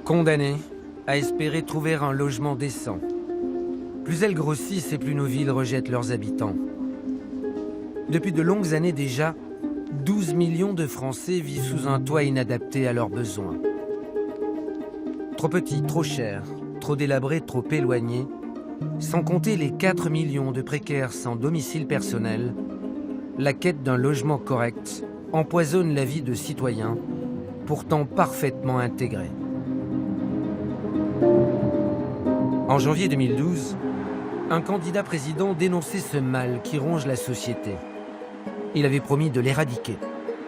Condamnées à espérer trouver un logement décent. Plus elles grossissent et plus nos villes rejettent leurs habitants. Depuis de longues années déjà, 12 millions de Français vivent sous un toit inadapté à leurs besoins. Trop petit, trop cher, trop délabré, trop éloigné, sans compter les 4 millions de précaires sans domicile personnel, la quête d'un logement correct empoisonne la vie de citoyens, pourtant parfaitement intégrés. En janvier 2012, un candidat président dénonçait ce mal qui ronge la société. Il avait promis de l'éradiquer.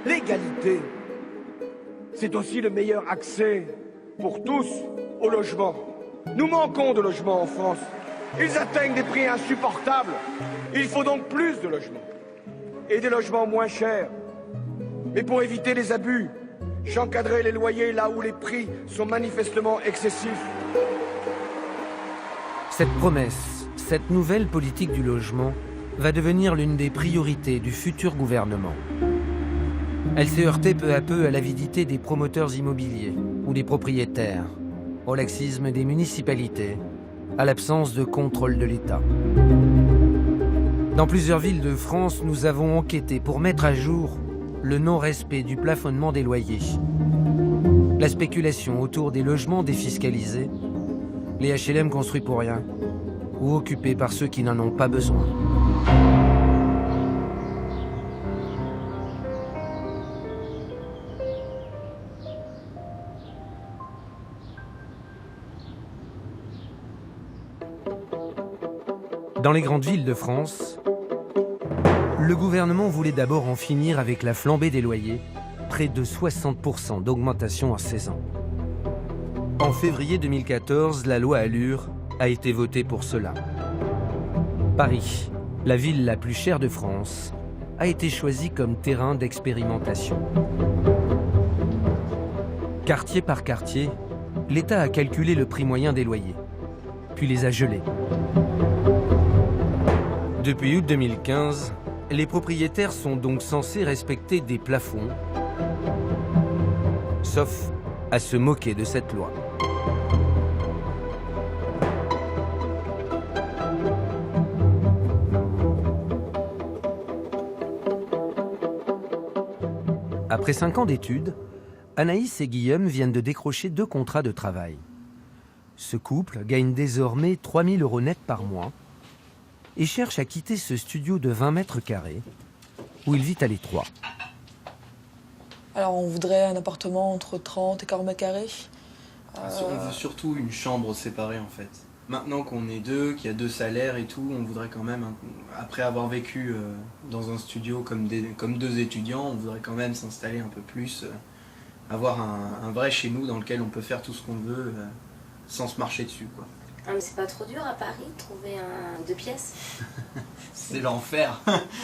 L'égalité, c'est aussi le meilleur accès pour tous au logement. Nous manquons de logements en France. Ils atteignent des prix insupportables. Il faut donc plus de logements. Et des logements moins chers. Mais pour éviter les abus, j'encadrerai les loyers là où les prix sont manifestement excessifs. Cette promesse, cette nouvelle politique du logement va devenir l'une des priorités du futur gouvernement. Elle s'est heurtée peu à peu à l'avidité des promoteurs immobiliers ou des propriétaires, au laxisme des municipalités, à l'absence de contrôle de l'État. Dans plusieurs villes de France, nous avons enquêté pour mettre à jour le non-respect du plafonnement des loyers, la spéculation autour des logements défiscalisés, les HLM construits pour rien ou occupés par ceux qui n'en ont pas besoin. Dans les grandes villes de France, le gouvernement voulait d'abord en finir avec la flambée des loyers, près de 60% d'augmentation en 16 ans. En février 2014, la loi Allure a été votée pour cela. Paris, la ville la plus chère de France, a été choisie comme terrain d'expérimentation. Quartier par quartier, l'État a calculé le prix moyen des loyers, puis les a gelés. Depuis août 2015, les propriétaires sont donc censés respecter des plafonds, sauf à se moquer de cette loi. Après 5 ans d'études, Anaïs et Guillaume viennent de décrocher 2 contrats de travail. Ce couple gagne désormais 3 000 € net par mois et cherche à quitter ce studio de 20 mètres carrés où il vit à l'étroit. Alors on voudrait un appartement entre 30 et 40 mètres carrés. On veut surtout une chambre séparée en fait. Maintenant qu'on est 2, qu'il y a 2 salaires et tout, on voudrait quand même, après avoir vécu dans un studio comme 2 étudiants, on voudrait quand même s'installer un peu plus, avoir un vrai chez nous dans lequel on peut faire tout ce qu'on veut sans se marcher dessus, quoi. Ah, mais c'est pas trop dur à Paris de trouver un 2 pièces? C'est l'enfer,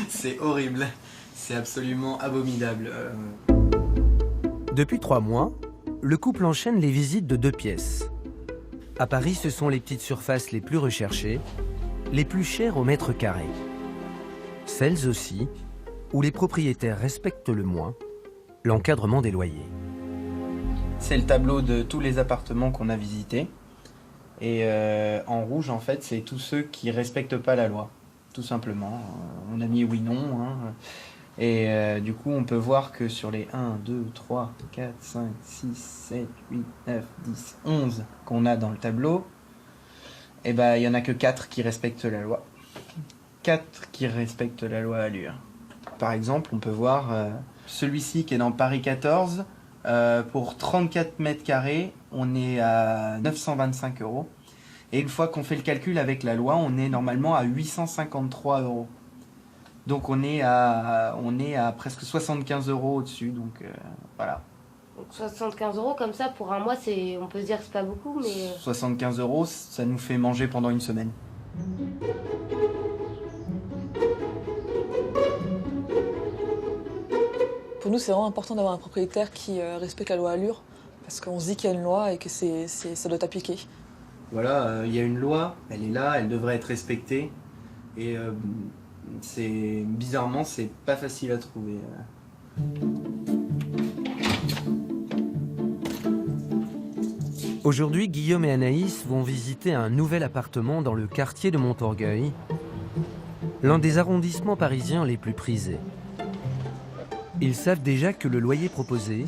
c'est horrible, c'est absolument abominable. Depuis 3 mois, le couple enchaîne les visites de 2 pièces. À Paris, ce sont les petites surfaces les plus recherchées, les plus chères au mètre carré. Celles aussi où les propriétaires respectent le moins l'encadrement des loyers. C'est le tableau de tous les appartements qu'on a visités. Et en rouge, en fait, c'est tous ceux qui respectent pas la loi, tout simplement. On a mis oui, non. Hein. Et du coup, on peut voir que sur les 1, 2, 3, 4, 5, 6, 7, 8, 9, 10, 11 qu'on a dans le tableau, eh ben, il n'y en a que 4 qui respectent la loi. 4 qui respectent la loi Allure. Par exemple, on peut voir celui-ci qui est dans Paris 14. Pour 34 mètres carrés, on est à 925 €. Et une fois qu'on fait le calcul avec la loi, on est normalement à 853 €. Donc on est à presque 75 € au-dessus. Donc voilà. Donc 75 € comme ça pour un mois, on peut se dire que c'est pas beaucoup, mais... 75 €, ça nous fait manger pendant une semaine. Pour nous, c'est vraiment important d'avoir un propriétaire qui respecte la loi Allure, parce qu'on se dit qu'il y a une loi et que ça doit être appliqué. Voilà, il y a une loi, elle est là, elle devrait être respectée. Et bizarrement, c'est pas facile à trouver. Aujourd'hui, Guillaume et Anaïs vont visiter un nouvel appartement dans le quartier de Montorgueil, l'un des arrondissements parisiens les plus prisés. Ils savent déjà que le loyer proposé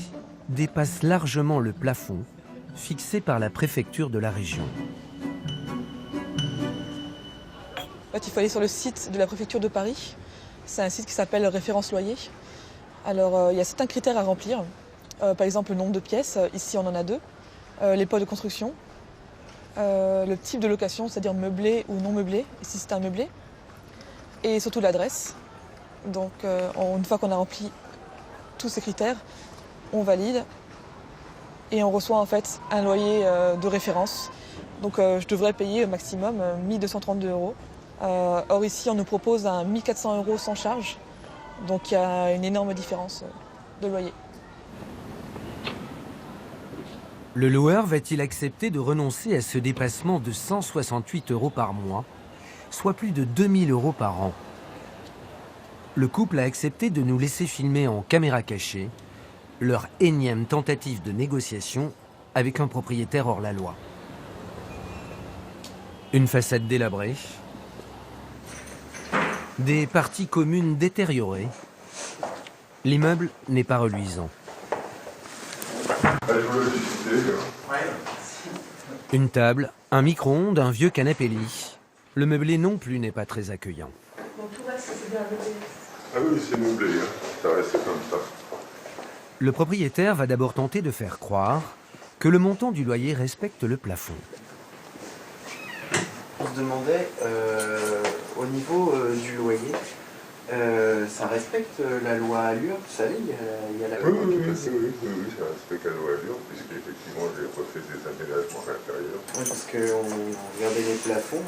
dépasse largement le plafond fixé par la préfecture de la région. En fait, il faut aller sur le site de la préfecture de Paris. C'est un site qui s'appelle Référence Loyer. Alors, il y a certains critères à remplir. Par exemple, le nombre de pièces. Ici, on en a 2. L'époque de construction. Le type de location, c'est-à-dire meublé ou non meublé. Ici, c'est un meublé. Et surtout l'adresse. Donc, une fois qu'on a rempli tous ces critères, on valide et on reçoit en fait un loyer de référence. Donc, je devrais payer au maximum 1 232 €. Or ici, on nous propose un 1 400 € sans charge. Donc, il y a une énorme différence de loyer. Le loueur va-t-il accepter de renoncer à ce dépassement de 168 € par mois, soit plus de 2 000 € par an? Le couple a accepté de nous laisser filmer en caméra cachée leur énième tentative de négociation avec un propriétaire hors la loi. Une façade délabrée, des parties communes détériorées. L'immeuble n'est pas reluisant. Une table, un micro-ondes, un vieux canapé lit. Le meublé non plus n'est pas très accueillant. Donc tout reste, c'est bien meublé. Ah oui, c'est meublé, hein. Ça reste comme ça. Le propriétaire va d'abord tenter de faire croire que le montant du loyer respecte le plafond. On se demandait, au niveau du loyer, ça respecte la loi Allure, vous savez, il y a la loi Oui, qui est passée. oui, ça respecte la loi Allure, puisqu'effectivement, j'ai refait des aménagements à l'intérieur. Oui, parce qu'on regardait les plafonds,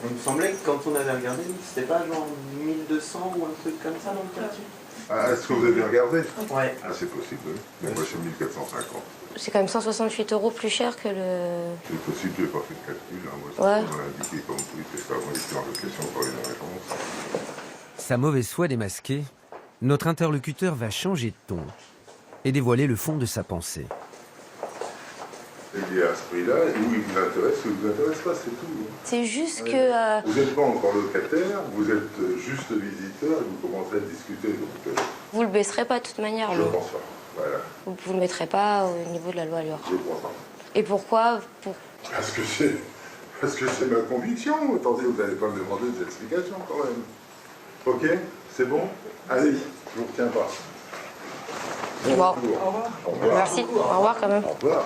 il me semblait que quand on avait regardé, c'était pas genre 1200 ou un truc comme ça dans le quartier. Ah, est-ce que vous avez regardé? Ouais. Ah, c'est possible, oui. Mais moi, je suis 1450. C'est quand même 168 € plus cher que le... C'est possible, je n'ai pas fait de calcul. Hein. Moi, Ouais. on m'a indiqué comme tout, c'est pas moi qui suis en location pour une réponse. Sa mauvaise foi démasquée, notre interlocuteur va changer de ton et dévoiler le fond de sa pensée. C'est lié à ce prix-là, et où il vous intéresse ou il vous intéresse pas, c'est tout. Hein. C'est juste que... Vous n'êtes pas encore locataire, vous êtes juste visiteur, et vous commencez à discuter. Donc, vous le baisserez pas de toute manière. je pense pas. Voilà, Vous le mettrez pas au niveau de la loi Allure. je crois pas. Et pourquoi Parce que c'est ma conviction. Attendez, vous n'allez pas me demander des explications quand même. Ok, c'est bon? Allez, je vous retiens pas. Bon. Au revoir. Merci. Au revoir quand même. Au revoir.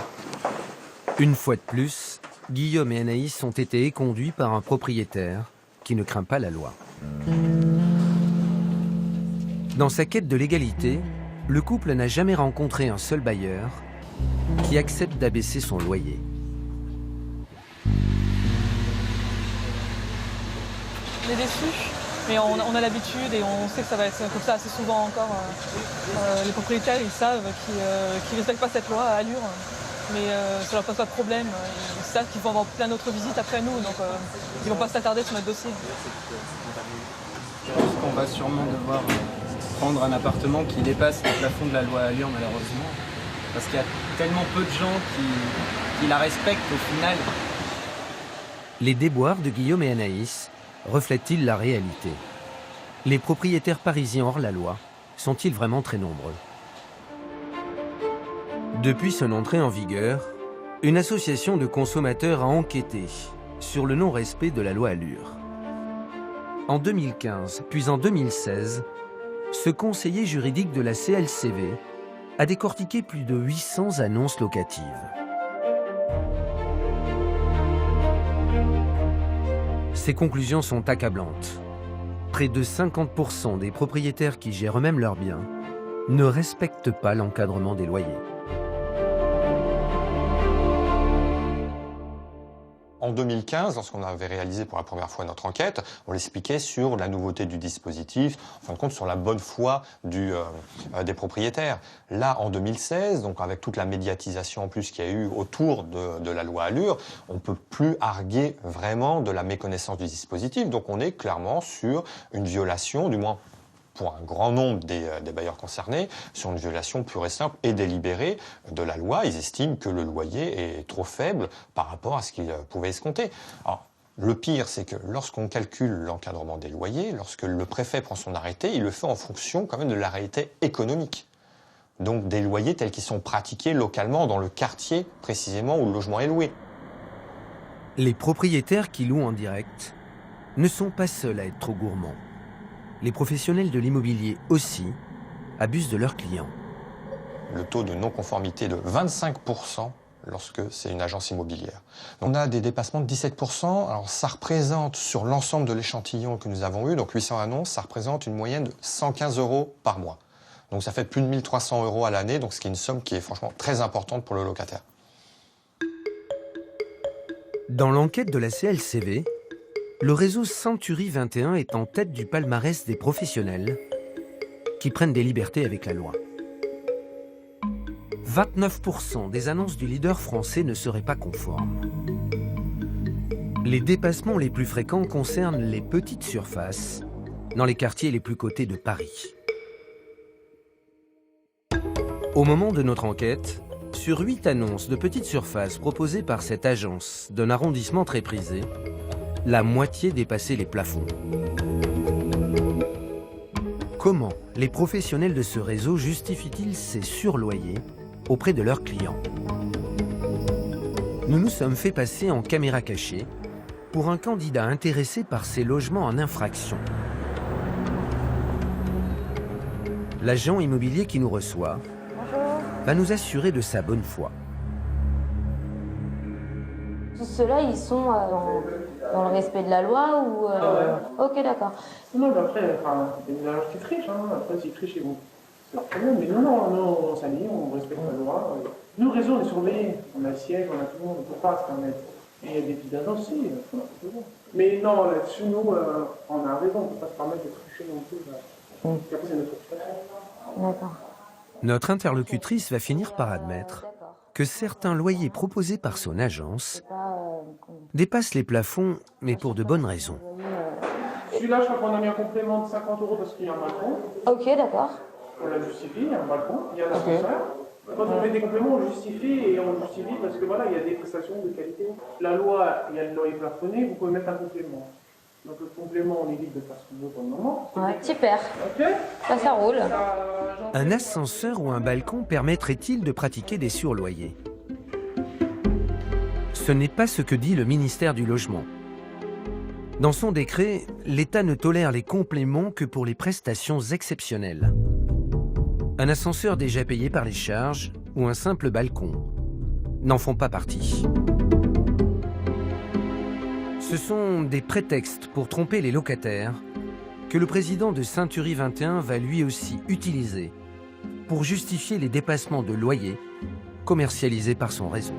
Une fois de plus, Guillaume et Anaïs ont été éconduits par un propriétaire qui ne craint pas la loi. Dans sa quête de légalité, le couple n'a jamais rencontré un seul bailleur qui accepte d'abaisser son loyer. On est déçus, mais on a l'habitude et on sait que ça va être comme ça assez souvent encore. Les propriétaires, ils savent qu'ils ne respectent pas cette loi à Allure, mais ça leur pose pas de problème. Ils savent qu'ils vont avoir plein d'autres visites après nous, donc ils vont pas s'attarder sur notre dossier. Je pense qu'on va sûrement devoir prendre un appartement qui dépasse le plafond de la loi Allure, malheureusement. Parce qu'il y a tellement peu de gens qui la respectent au final. Les déboires de Guillaume et Anaïs reflètent-ils la réalité? Les propriétaires parisiens hors la loi sont-ils vraiment très nombreux? Depuis son entrée en vigueur, une association de consommateurs a enquêté sur le non-respect de la loi Allure. En 2015, puis en 2016, ce conseiller juridique de la CLCV a décortiqué plus de 800 annonces locatives. Ces conclusions sont accablantes. Près de 50% des propriétaires qui gèrent eux-mêmes leurs biens ne respectent pas l'encadrement des loyers. En 2015, lorsqu'on avait réalisé pour la première fois notre enquête, on l'expliquait sur la nouveauté du dispositif, en fin de compte sur la bonne foi des propriétaires. Là, en 2016, donc avec toute la médiatisation en plus qu'il y a eu autour de la loi Allure, on ne peut plus arguer vraiment de la méconnaissance du dispositif. Donc on est clairement sur une violation, du moins pour un grand nombre des bailleurs concernés, sur une violation pure et simple et délibérée de la loi. Ils estiment que le loyer est trop faible par rapport à ce qu'ils pouvaient escompter. Alors, le pire, c'est que lorsqu'on calcule l'encadrement des loyers, lorsque le préfet prend son arrêté, il le fait en fonction quand même de la réalité économique. Donc des loyers tels qu'ils sont pratiqués localement dans le quartier précisément où le logement est loué. Les propriétaires qui louent en direct ne sont pas seuls à être trop gourmands. Les professionnels de l'immobilier aussi abusent de leurs clients. Le taux de non-conformité de 25% lorsque c'est une agence immobilière. On a des dépassements de 17%. Alors ça représente sur l'ensemble de l'échantillon que nous avons eu, donc 800 annonces, ça représente une moyenne de 115 € par mois. Donc ça fait plus de 1 300 € à l'année, donc ce qui est une somme qui est franchement très importante pour le locataire. Dans l'enquête de la CLCV, le réseau Century 21 est en tête du palmarès des professionnels qui prennent des libertés avec la loi. 29% des annonces du leader français ne seraient pas conformes. Les dépassements les plus fréquents concernent les petites surfaces dans les quartiers les plus cotés de Paris. Au moment de notre enquête, sur 8 annonces de petites surfaces proposées par cette agence d'un arrondissement très prisé, la moitié dépassait les plafonds. Comment les professionnels de ce réseau justifient-ils ces surloyers auprès de leurs clients? Nous nous sommes fait passer en caméra cachée pour un candidat intéressé par ces logements en infraction. L'agent immobilier qui nous reçoit va nous assurer de sa bonne foi. Tous ceux-là, ils sont dans le respect de la loi ou... Ok, d'accord. Non, mais après, il y a des agences qui trichent, après s'ils trichent, ils vont... C'est leur problème, mais non, on s'aligne, on respecte la loi. Nous, le réseau, on est surveillés, on a le siège, on a tout le monde, on ne peut pas se permettre. Et il y a des petites agences, si, mais non, là-dessus, nous, on a raison, on ne peut pas se permettre de tricher non plus. Et après, c'est notre occupation. D'accord. Notre interlocutrice va finir par admettre que certains loyers proposés par son agence dépassent les plafonds, mais pour de bonnes raisons. Celui-là, je crois qu'on a mis un complément de 50 € parce qu'il y a un balcon. Ok, d'accord. On l'a justifié, il y a un balcon, il y a un ascenseur. Quand on met des compléments, on justifie et on justifie parce que voilà, il y a des prestations de qualité. La loi, il y a le loyer plafonné, vous pouvez mettre un complément. Donc le complément, on évite de faire ce qu'on veut pour le moment. Ouais, super. Ok. Ça roule. Un ascenseur ou un balcon permettrait-il de pratiquer des surloyers? Ce n'est pas ce que dit le ministère du Logement. Dans son décret, l'État ne tolère les compléments que pour les prestations exceptionnelles. Un ascenseur déjà payé par les charges ou un simple balcon n'en font pas partie. Ce sont des prétextes pour tromper les locataires que le président de Century 21 va lui aussi utiliser pour justifier les dépassements de loyers commercialisés par son réseau.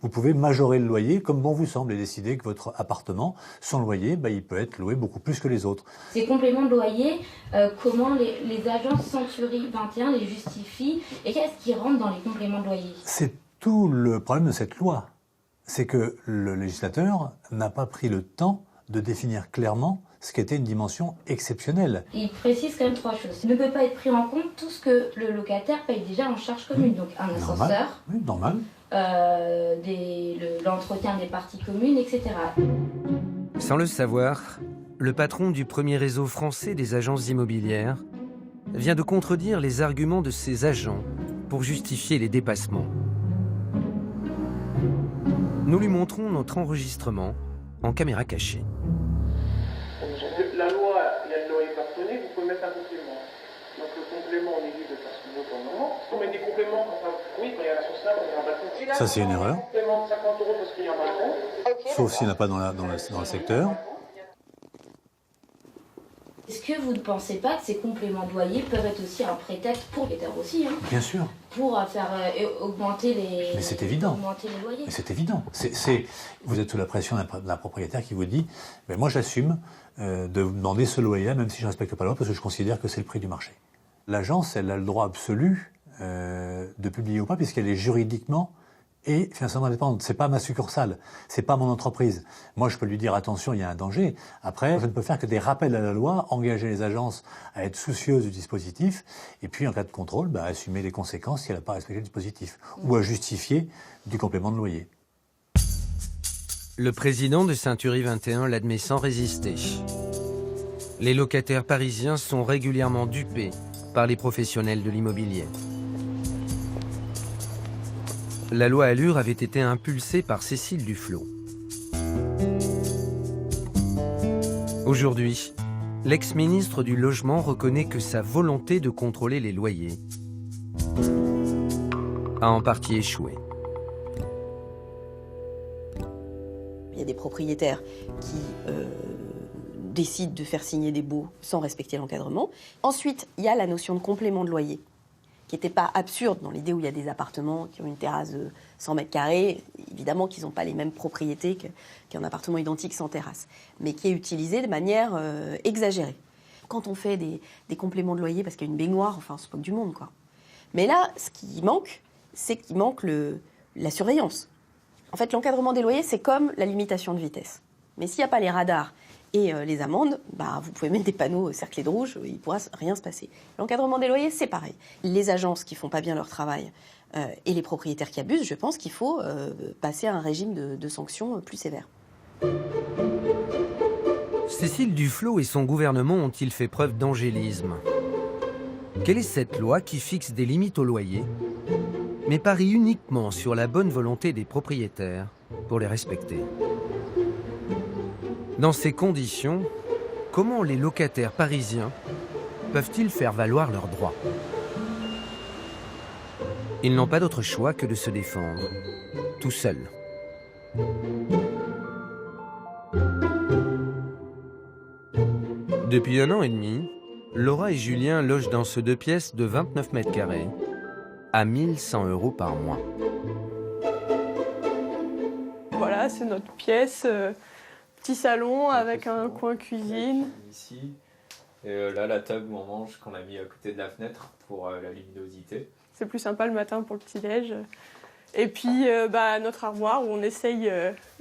Vous pouvez majorer le loyer comme bon vous semble et décider que votre appartement, son loyer, il peut être loué beaucoup plus que les autres. Ces compléments de loyer, comment les agences Century 21 les justifient et qu'est-ce qui rentre dans les compléments de loyer? C'est tout le problème de cette loi. C'est que le législateur n'a pas pris le temps de définir clairement ce qu'était une dimension exceptionnelle. Il précise quand même 3 choses. Il ne peut pas être pris en compte tout ce que le locataire paye déjà en charge commune. Donc un ascenseur, oui, normal. L'entretien des parties communes, etc. Sans le savoir, le patron du premier réseau français des agences immobilières vient de contredire les arguments de ses agents pour justifier les dépassements. Nous lui montrons notre enregistrement en caméra cachée. La loi, il y a le loyer plafonné, vous pouvez mettre un complément. Donc le complément, on évite de faire ce qu'on veut pour le moment. On met des compléments quand il y a l'ascenseur, quand il y a un balcon. Ça, c'est une erreur. Un complément de 50 € parce qu'il y a un balcon. Sauf s'il n'y en a pas dans le secteur. Est-ce que vous ne pensez pas que ces compléments de loyer peuvent être aussi un prétexte pour les terres aussi, Bien sûr. pour faire augmenter les Mais c'est évident. augmenter les loyers? Mais c'est évident. Vous êtes sous la pression d'un propriétaire qui vous dit moi j'assume de vous demander ce loyer-là, même si je ne respecte pas la loi, parce que je considère que c'est le prix du marché. L'agence, elle a le droit absolu de publier ou pas, puisqu'elle est juridiquement et financièrement indépendante. C'est pas ma succursale, c'est pas mon entreprise. Moi, je peux lui dire attention, il y a un danger. Après, je ne peux faire que des rappels à la loi, engager les agences à être soucieuses du dispositif, et puis en cas de contrôle, assumer les conséquences si elle n'a pas respecté le dispositif, ou à justifier du complément de loyer. Le président de Century 21 l'admet sans résister. Les locataires parisiens sont régulièrement dupés par les professionnels de l'immobilier. La loi Allure avait été impulsée par Cécile Duflot. Aujourd'hui, l'ex-ministre du Logement reconnaît que sa volonté de contrôler les loyers a en partie échoué. Il y a des propriétaires qui décident de faire signer des baux sans respecter l'encadrement. Ensuite, il y a la notion de complément de loyer, qui n'était pas absurde dans l'idée où il y a des appartements qui ont une terrasse de 100 mètres carrés. Évidemment qu'ils n'ont pas les mêmes propriétés qu'un appartement identique sans terrasse, mais qui est utilisé de manière exagérée. Quand on fait des compléments de loyer parce qu'il y a une baignoire, enfin, c'est pas du monde, quoi. Mais là, ce qui manque, c'est qu'il manque la surveillance. En fait, l'encadrement des loyers, c'est comme la limitation de vitesse. Mais s'il n'y a pas les radars et les amendes, vous pouvez mettre des panneaux cerclés de rouge, il ne pourra rien se passer. L'encadrement des loyers, c'est pareil. Les agences qui ne font pas bien leur travail et les propriétaires qui abusent, je pense qu'il faut passer à un régime de sanctions plus sévère. Cécile Duflot et son gouvernement ont-ils fait preuve d'angélisme? Quelle est cette loi qui fixe des limites au loyer, mais parie uniquement sur la bonne volonté des propriétaires pour les respecter? Dans ces conditions, comment les locataires parisiens peuvent-ils faire valoir leurs droits? Ils n'ont pas d'autre choix que de se défendre, tout seuls. Depuis 1 an et demi, Laura et Julien logent dans ce 2 pièces de 29 mètres carrés à 1 100 € par mois. Voilà, c'est notre pièce, petit salon avec un coin cuisine. Ici, et là la table où on mange qu'on a mis à côté de la fenêtre pour la luminosité. C'est plus sympa le matin pour le petit-déj. Et puis notre armoire où on essaye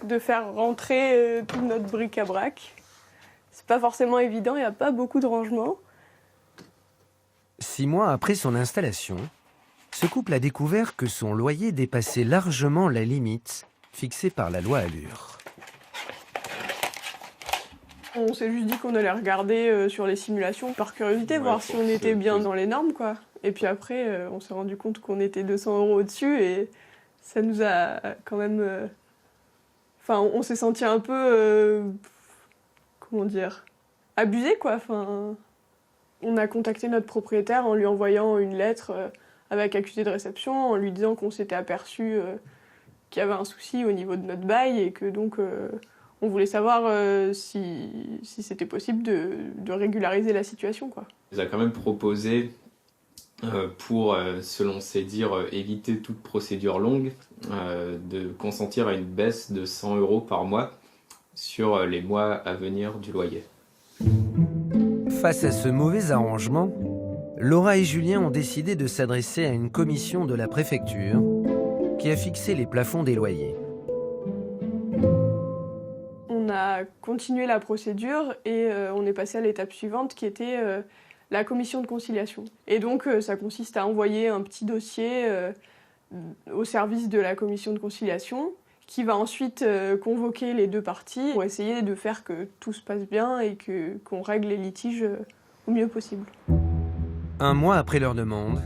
de faire rentrer tout notre bric-à-brac. C'est pas forcément évident, il n'y a pas beaucoup de rangement. 6 mois après son installation, ce couple a découvert que son loyer dépassait largement la limite fixée par la loi Allure. On s'est juste dit qu'on allait regarder sur les simulations par curiosité, voir si on était bien dans les normes, quoi. Et puis après, on s'est rendu compte qu'on était 200 € au-dessus et ça nous a quand même... on s'est senti un peu... comment dire, abusé, quoi. On a contacté notre propriétaire en lui envoyant une lettre avec accusé de réception, en lui disant qu'on s'était aperçu qu'il y avait un souci au niveau de notre bail et que donc on voulait savoir si c'était possible de régulariser la situation, quoi. Il nous a quand même proposé, pour, selon ses dires, éviter toute procédure longue, de consentir à une baisse de 100 € par mois sur les mois à venir du loyer. Face à ce mauvais arrangement, Laura et Julien ont décidé de s'adresser à une commission de la préfecture qui a fixé les plafonds des loyers. On a continué la procédure et on est passé à l'étape suivante qui était la commission de conciliation. Et donc ça consiste à envoyer un petit dossier au service de la commission de conciliation qui va ensuite convoquer les deux parties pour essayer de faire que tout se passe bien et qu'on règle les litiges au mieux possible. 1 mois après leur demande,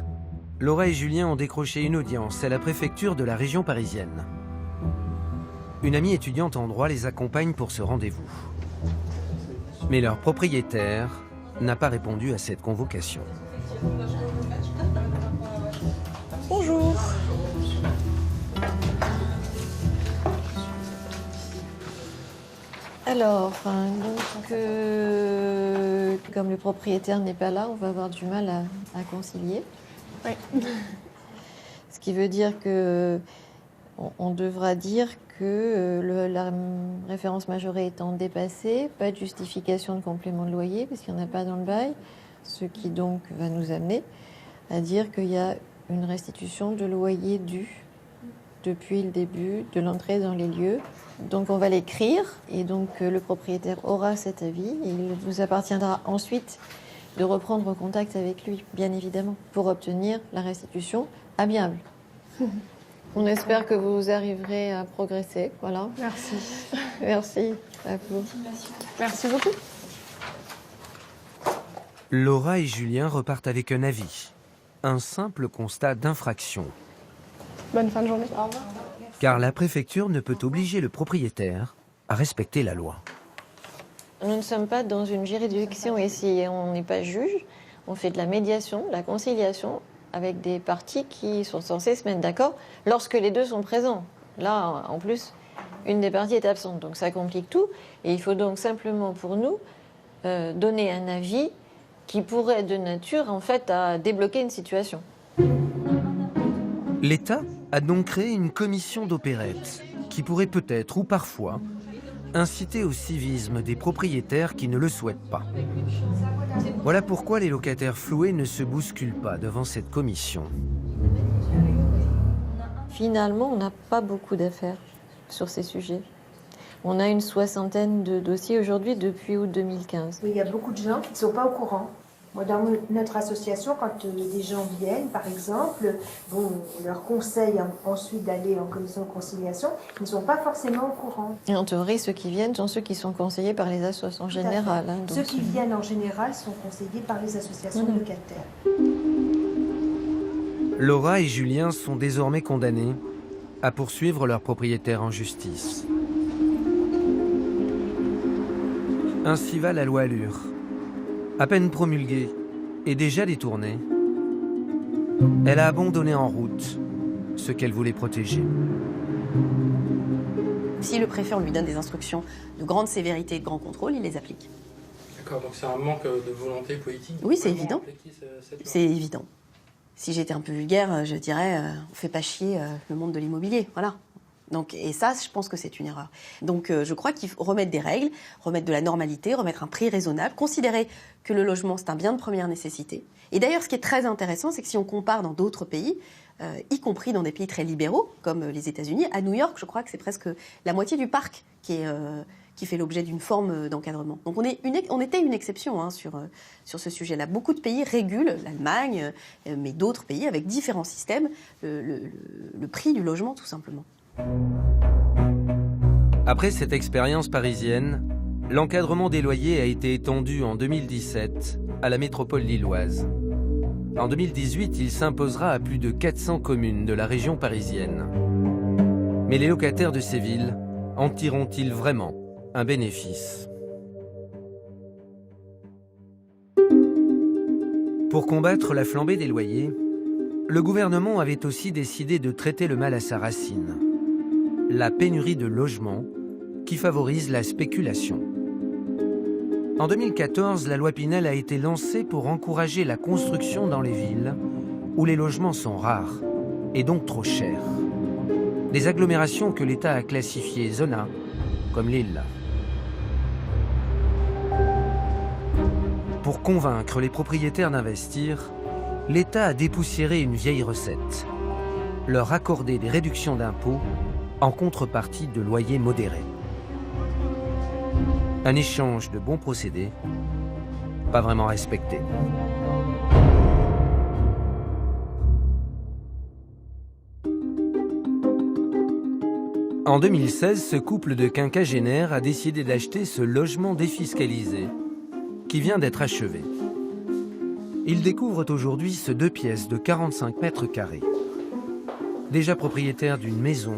Laura et Julien ont décroché une audience à la préfecture de la région parisienne. Une amie étudiante en droit les accompagne pour ce rendez-vous. Mais leur propriétaire n'a pas répondu à cette convocation. Bonjour. Alors, comme le propriétaire n'est pas là, on va avoir du mal à concilier. Oui. Ce qui veut dire que on devra dire que la référence majorée étant dépassée, pas de justification de complément de loyer, parce qu'il n'y en a pas dans le bail, ce qui donc va nous amener à dire qu'il y a une restitution de loyer dû depuis le début de l'entrée dans les lieux. Donc on va l'écrire et donc le propriétaire aura cet avis et il vous appartiendra ensuite de reprendre contact avec lui, bien évidemment, pour obtenir la restitution amiable. On espère que vous arriverez à progresser. Voilà. Merci. Merci à vous. Merci beaucoup. Laura et Julien repartent avec un avis. Un simple constat d'infraction. Bonne fin de journée. Au revoir. Car la préfecture ne peut obliger le propriétaire à respecter la loi. Nous ne sommes pas dans une juridiction ici. On n'est pas juge. On fait de la médiation, de la conciliation avec des parties qui sont censées se mettre d'accord lorsque les deux sont présents. Là, en plus, une des parties est absente. Donc ça complique tout. Et il faut donc simplement pour nous donner un avis qui pourrait être de nature, en fait, à débloquer une situation. L'État a donc créé une commission d'opérette qui pourrait peut-être ou parfois inciter au civisme des propriétaires qui ne le souhaitent pas. Voilà pourquoi les locataires floués ne se bousculent pas devant cette commission. Finalement, on n'a pas beaucoup d'affaires sur ces sujets. On a une 60aine de dossiers aujourd'hui depuis août 2015. Il y a beaucoup de gens qui ne sont pas au courant. Moi, dans notre association, quand des gens viennent, par exemple, bon, on leur conseille ensuite d'aller en commission de conciliation, ils ne sont pas forcément au courant. Et en théorie, ceux qui viennent sont ceux qui sont conseillés par les associations en général. Hein, ceux qui viennent en général sont conseillés par les associations de locataires. Laura et Julien sont désormais condamnés à poursuivre leur propriétaire en justice. Ainsi va la loi Allure. À peine promulguée et déjà détournée, elle a abandonné en route ce qu'elle voulait protéger. Si le préfet lui donne des instructions de grande sévérité et de grand contrôle, il les applique. D'accord, donc c'est un manque de volonté politique. Oui, c'est évident. C'est évident. Si j'étais un peu vulgaire, je dirais on fait pas chier le monde de l'immobilier, voilà. Donc, et ça, je pense que c'est une erreur. Donc, je crois qu'il faut remettre des règles, remettre de la normalité, remettre un prix raisonnable, considérer que le logement, c'est un bien de première nécessité. Et d'ailleurs, ce qui est très intéressant, c'est que si on compare dans d'autres pays, y compris dans des pays très libéraux, comme les États-Unis, à New York, je crois que c'est presque la moitié du parc qui fait l'objet d'une forme d'encadrement. Donc, on était une exception hein, sur ce sujet-là. Beaucoup de pays régulent, l'Allemagne, mais d'autres pays, avec différents systèmes, le prix du logement, tout simplement. Après cette expérience parisienne, l'encadrement des loyers a été étendu en 2017 à la métropole lilloise. En 2018, il s'imposera à plus de 400 communes de la région parisienne. Mais les locataires de ces villes en tireront-ils vraiment un bénéfice? Pour combattre la flambée des loyers, le gouvernement avait aussi décidé de traiter le mal à sa racine. La pénurie de logements qui favorise la spéculation. En 2014, la loi Pinel a été lancée pour encourager la construction dans les villes où les logements sont rares et donc trop chers. Des agglomérations que l'État a classifiées zone A, comme Lille. Pour convaincre les propriétaires d'investir, l'État a dépoussiéré une vieille recette. Leur accorder des réductions d'impôts en contrepartie de loyers modérés. Un échange de bons procédés, pas vraiment respecté. En 2016, ce couple de quinquagénaires a décidé d'acheter ce logement défiscalisé qui vient d'être achevé. Ils découvrent aujourd'hui ce 2 pièces de 45 mètres carrés. Déjà propriétaires d'une maison,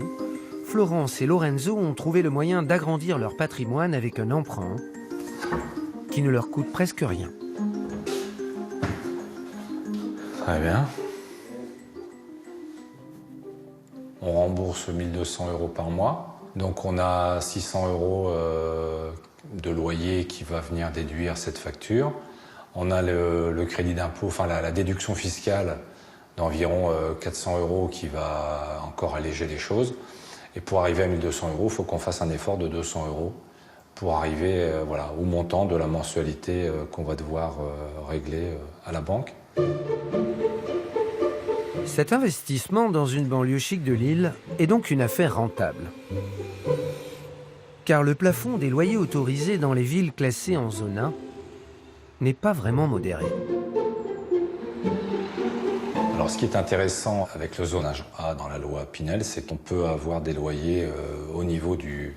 Florence et Lorenzo ont trouvé le moyen d'agrandir leur patrimoine avec un emprunt qui ne leur coûte presque rien. Très bien. On rembourse 1 200 € par mois. Donc on a 600 € de loyer qui va venir déduire cette facture. On a le crédit d'impôt, enfin la déduction fiscale d'environ 400 € qui va encore alléger les choses. Et pour arriver à 1 200 €, il faut qu'on fasse un effort de 200 € pour arriver au montant de la mensualité qu'on va devoir régler à la banque. Cet investissement dans une banlieue chic de Lille est donc une affaire rentable. Car le plafond des loyers autorisés dans les villes classées en zone A n'est pas vraiment modéré. Alors, ce qui est intéressant avec le zonage A dans la loi Pinel, c'est qu'on peut avoir des loyers au niveau du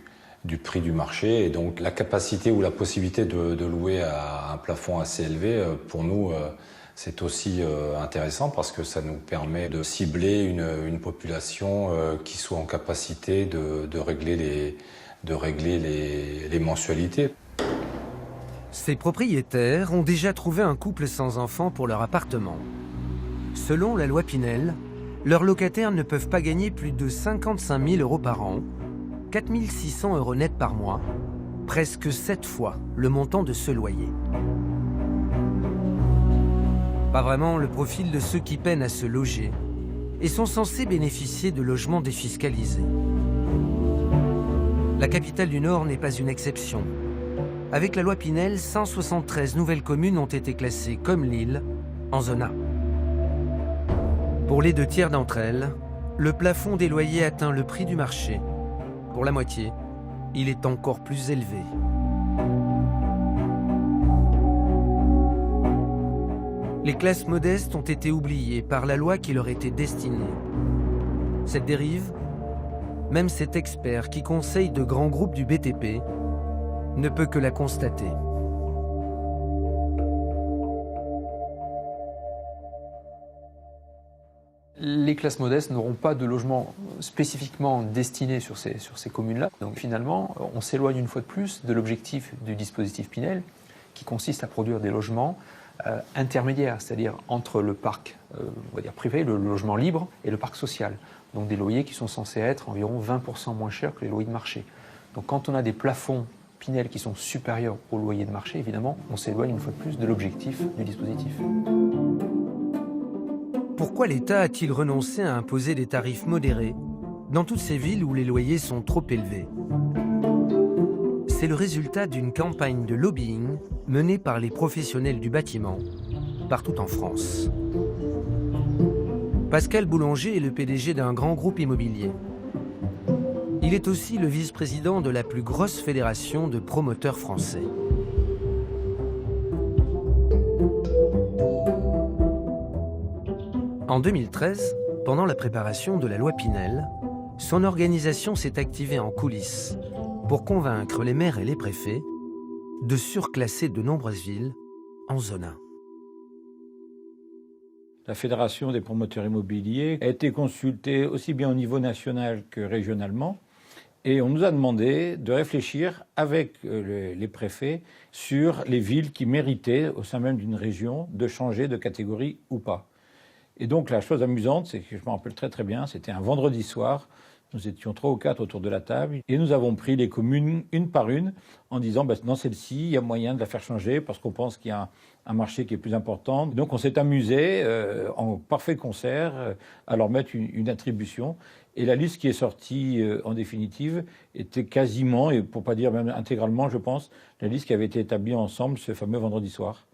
prix du marché. Et donc, la capacité ou la possibilité de louer à un plafond assez élevé, pour nous, c'est aussi intéressant parce que ça nous permet de cibler une population qui soit en capacité de régler les mensualités. Ces propriétaires ont déjà trouvé un couple sans enfants pour leur appartement. Selon la loi Pinel, leurs locataires ne peuvent pas gagner plus de 55 000 € par an, 4 600 € net par mois, presque 7 fois le montant de ce loyer. Pas vraiment le profil de ceux qui peinent à se loger et sont censés bénéficier de logements défiscalisés. La capitale du Nord n'est pas une exception. Avec la loi Pinel, 173 nouvelles communes ont été classées comme Lille en zone A. Pour les 2 tiers d'entre elles, le plafond des loyers atteint le prix du marché. Pour la moitié, il est encore plus élevé. Les classes modestes ont été oubliées par la loi qui leur était destinée. Cette dérive, même cet expert qui conseille de grands groupes du BTP ne peut que la constater. Les classes modestes n'auront pas de logement spécifiquement destiné sur ces communes-là. Donc finalement, on s'éloigne une fois de plus de l'objectif du dispositif Pinel, qui consiste à produire des logements intermédiaires, c'est-à-dire entre le parc on va dire privé, le logement libre, et le parc social. Donc des loyers qui sont censés être environ 20% moins chers que les loyers de marché. Donc quand on a des plafonds Pinel qui sont supérieurs aux loyers de marché, évidemment, on s'éloigne une fois de plus de l'objectif du dispositif. Pourquoi l'État a-t-il renoncé à imposer des tarifs modérés dans toutes ces villes où les loyers sont trop élevés? C'est le résultat d'une campagne de lobbying menée par les professionnels du bâtiment partout en France. Pascal Boulanger est le PDG d'un grand groupe immobilier. Il est aussi le vice-président de la plus grosse fédération de promoteurs français. En 2013, pendant la préparation de la loi Pinel, son organisation s'est activée en coulisses pour convaincre les maires et les préfets de surclasser de nombreuses villes en zone A. La Fédération des promoteurs immobiliers a été consultée aussi bien au niveau national que régionalement, et on nous a demandé de réfléchir avec les préfets sur les villes qui méritaient, au sein même d'une région, de changer de catégorie ou pas. Et donc la chose amusante, c'est que je me rappelle très très bien, c'était un vendredi soir, nous étions 3 ou 4 autour de la table, et nous avons pris les communes une par une en disant dans celle-ci, il y a moyen de la faire changer parce qu'on pense qu'il y a un marché qui est plus important. Donc on s'est amusé en parfait concert à leur mettre une attribution. Et la liste qui est sortie en définitive était quasiment, et pour pas dire même intégralement, je pense, la liste qui avait été établie ensemble ce fameux vendredi soir.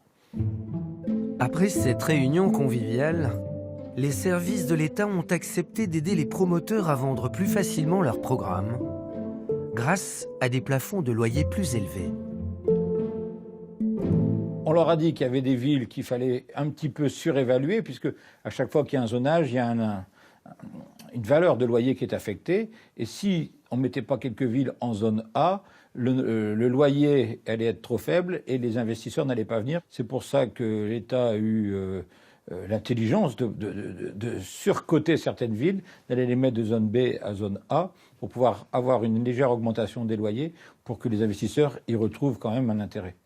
Après cette réunion conviviale, les services de l'État ont accepté d'aider les promoteurs à vendre plus facilement leurs programmes grâce à des plafonds de loyer plus élevés. On leur a dit qu'il y avait des villes qu'il fallait un petit peu surévaluer, puisque à chaque fois qu'il y a un zonage, il y a une valeur de loyer qui est affectée. Et si on ne mettait pas quelques villes en zone A, le loyer allait être trop faible et les investisseurs n'allaient pas venir. C'est pour ça que l'État a eu l'intelligence de surcoter certaines villes, d'aller les mettre de zone B à zone A pour pouvoir avoir une légère augmentation des loyers pour que les investisseurs y retrouvent quand même un intérêt.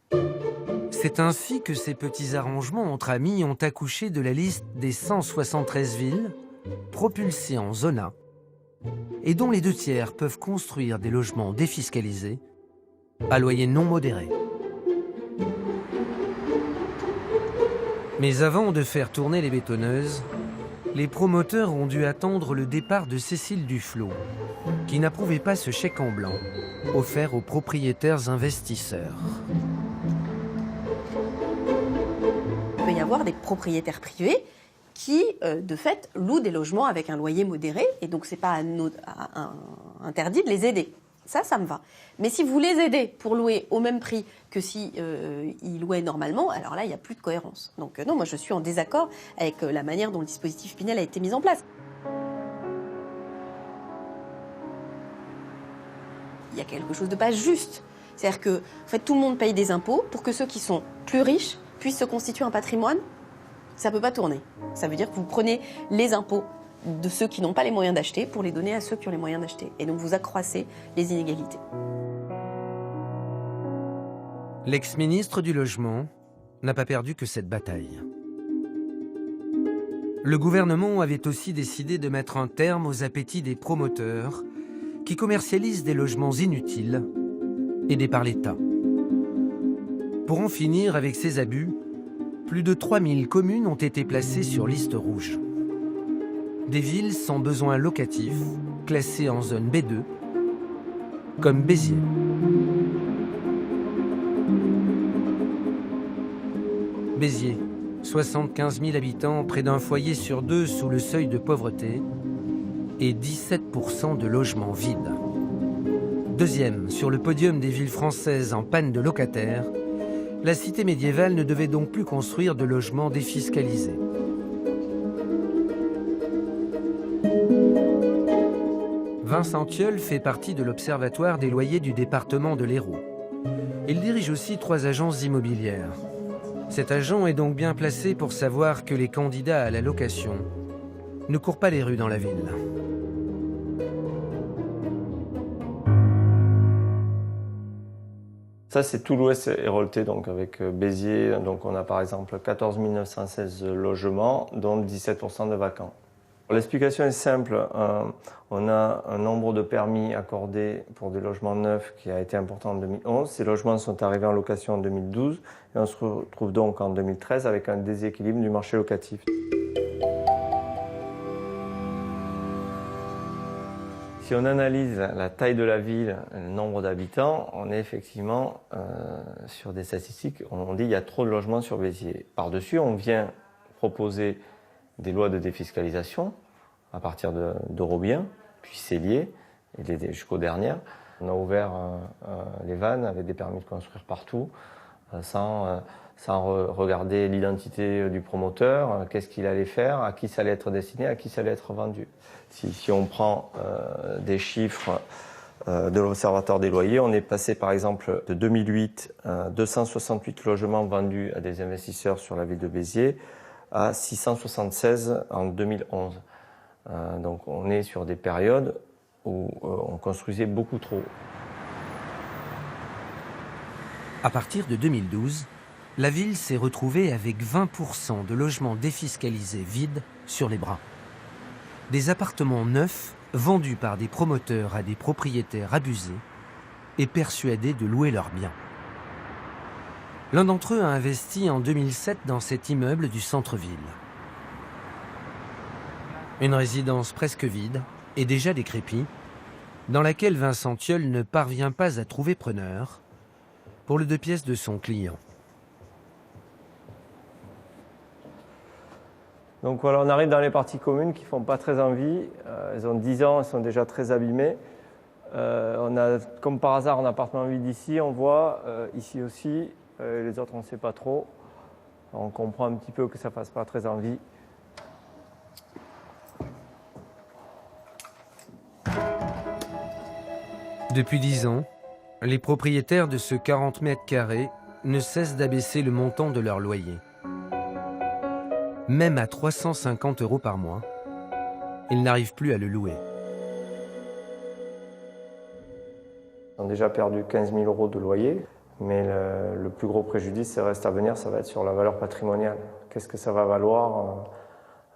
C'est ainsi que ces petits arrangements entre amis ont accouché de la liste des 173 villes propulsées en zone A et dont les 2 tiers peuvent construire des logements défiscalisés à loyer non modéré. Mais avant de faire tourner les bétonneuses, les promoteurs ont dû attendre le départ de Cécile Duflot, qui n'approuvait pas ce chèque en blanc offert aux propriétaires investisseurs. Il peut y avoir des propriétaires privés qui, de fait, louent des logements avec un loyer modéré, et donc c'est pas interdit de les aider. Ça me va. Mais si vous les aidez pour louer au même prix que si ils louaient normalement, alors là, il n'y a plus de cohérence. Donc non, moi je suis en désaccord avec la manière dont le dispositif Pinel a été mis en place. Il y a quelque chose de pas juste. C'est-à-dire que en fait, tout le monde paye des impôts pour que ceux qui sont plus riches puissent se constituer un patrimoine. Ça ne peut pas tourner. Ça veut dire que vous prenez les impôts de ceux qui n'ont pas les moyens d'acheter pour les donner à ceux qui ont les moyens d'acheter. Et donc vous accroissez les inégalités. L'ex-ministre du Logement n'a pas perdu que cette bataille. Le gouvernement avait aussi décidé de mettre un terme aux appétits des promoteurs qui commercialisent des logements inutiles aidés par l'État. Pour en finir avec ces abus, plus de 3000 communes ont été placées sur liste rouge. Des villes sans besoin locatif, classées en zone B2, comme Béziers. Béziers, 75 000 habitants, près d'un foyer sur deux sous le seuil de pauvreté et 17% de logements vides. Deuxième sur le podium des villes françaises en panne de locataires, la cité médiévale ne devait donc plus construire de logements défiscalisés. Vincent Thiol fait partie de l'Observatoire des loyers du département de l'Hérault. Il dirige aussi 3 agences immobilières. Cet agent est donc bien placé pour savoir que les candidats à la location ne courent pas les rues dans la ville. Ça, c'est tout l'Ouest héroltais, donc avec Béziers. Donc on a par exemple 14 916 logements, dont 17% de vacants. L'explication est simple. On a un nombre de permis accordés pour des logements neufs qui a été important en 2011. Ces logements sont arrivés en location en 2012 et on se retrouve donc en 2013 avec un déséquilibre du marché locatif. Si on analyse la taille de la ville, le nombre d'habitants, on est effectivement sur des statistiques, on dit qu'il y a trop de logements sur Béziers. Par-dessus, on vient proposer des lois de défiscalisation à partir d'Eurobiens, puis Cellier, et jusqu'aux dernières. On a ouvert les vannes avec des permis de construire partout, sans regarder l'identité du promoteur, qu'est-ce qu'il allait faire, à qui ça allait être destiné, à qui ça allait être vendu. Si on prend des chiffres de l'Observatoire des loyers, on est passé par exemple de 2008 à 268 logements vendus à des investisseurs sur la ville de Béziers à 676 en 2011. Donc on est sur des périodes où on construisait beaucoup trop. À partir de 2012, la ville s'est retrouvée avec 20% de logements défiscalisés vides sur les bras. Des appartements neufs vendus par des promoteurs à des propriétaires abusés et persuadés de louer leurs biens. L'un d'entre eux a investi en 2007 dans cet immeuble du centre-ville. Une résidence presque vide et déjà décrépite, dans laquelle Vincent Thiol ne parvient pas à trouver preneur pour le 2 pièces de son client. Donc voilà, on arrive dans les parties communes qui ne font pas très envie. Elles ont 10 ans, elles sont déjà très abîmées. On a, comme par hasard, un appartement vide ici, on voit, ici aussi. Les autres, on ne sait pas trop. On comprend un petit peu que ça ne fasse pas très envie. Depuis 10 ans, les propriétaires de ce 40 mètres carrés ne cessent d'abaisser le montant de leur loyer. Même à 350 € par mois, ils n'arrivent plus à le louer. On a déjà perdu 15 000 € de loyer, mais le plus gros préjudice, ça reste à venir, ça va être sur la valeur patrimoniale. Qu'est-ce que ça va valoir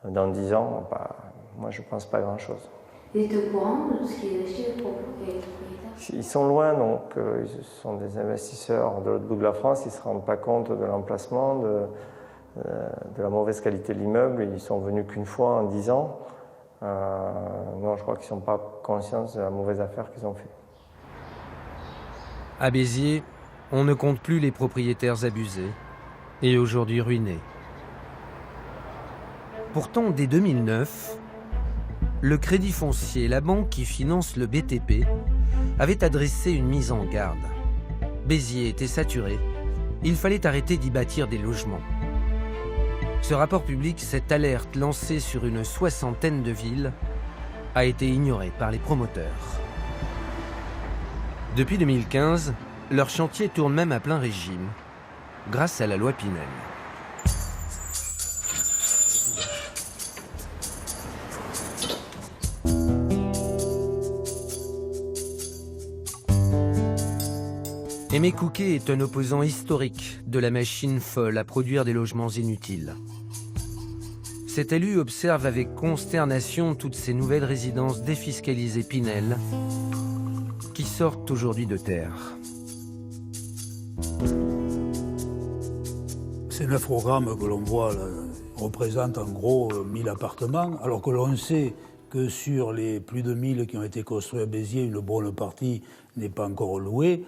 dans 10 ans? Moi, je ne pense pas grand-chose. Vous êtes au courant de ce qu'ils achètent les propriétaires? Ils sont loin, donc ils sont des investisseurs de l'autre bout de la France, ils ne se rendent pas compte de l'emplacement, de la mauvaise qualité de l'immeuble. Ils sont venus qu'une fois en 10 ans. Non, je crois qu'ils ne sont pas conscients de la mauvaise affaire qu'ils ont fait. À Béziers, on ne compte plus les propriétaires abusés et aujourd'hui ruinés. Pourtant, dès 2009, le Crédit Foncier, la banque qui finance le BTP, avait adressé une mise en garde. Béziers était saturé, il fallait arrêter d'y bâtir des logements. Ce rapport public, cette alerte lancée sur une 60aine de villes, a été ignorée par les promoteurs. Depuis 2015, leur chantier tourne même à plein régime, grâce à la loi Pinel. Aimé Couquet est un opposant historique de la machine folle à produire des logements inutiles. Cet élu observe avec consternation toutes ces nouvelles résidences défiscalisées Pinel qui sortent aujourd'hui de terre. Ces 9 programmes que l'on voit là, représentent en gros 1000 appartements, alors que l'on sait que sur les plus de 1000 qui ont été construits à Béziers, une bonne partie n'est pas encore louée.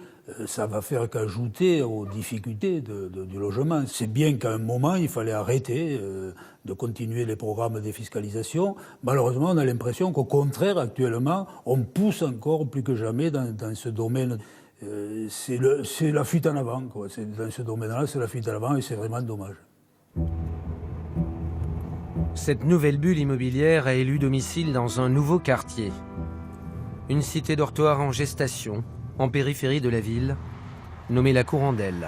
Ça va faire qu'ajouter aux difficultés du logement. C'est bien qu'à un moment, il fallait arrêter de continuer les programmes de défiscalisation. Malheureusement, on a l'impression qu'au contraire, actuellement, on pousse encore plus que jamais dans ce domaine. C'est la fuite en avant, quoi. Dans ce domaine-là, c'est la fuite en avant et c'est vraiment dommage. Cette nouvelle bulle immobilière a élu domicile dans un nouveau quartier. Une cité dortoir en gestation, en périphérie de la ville, nommée la Courandelle.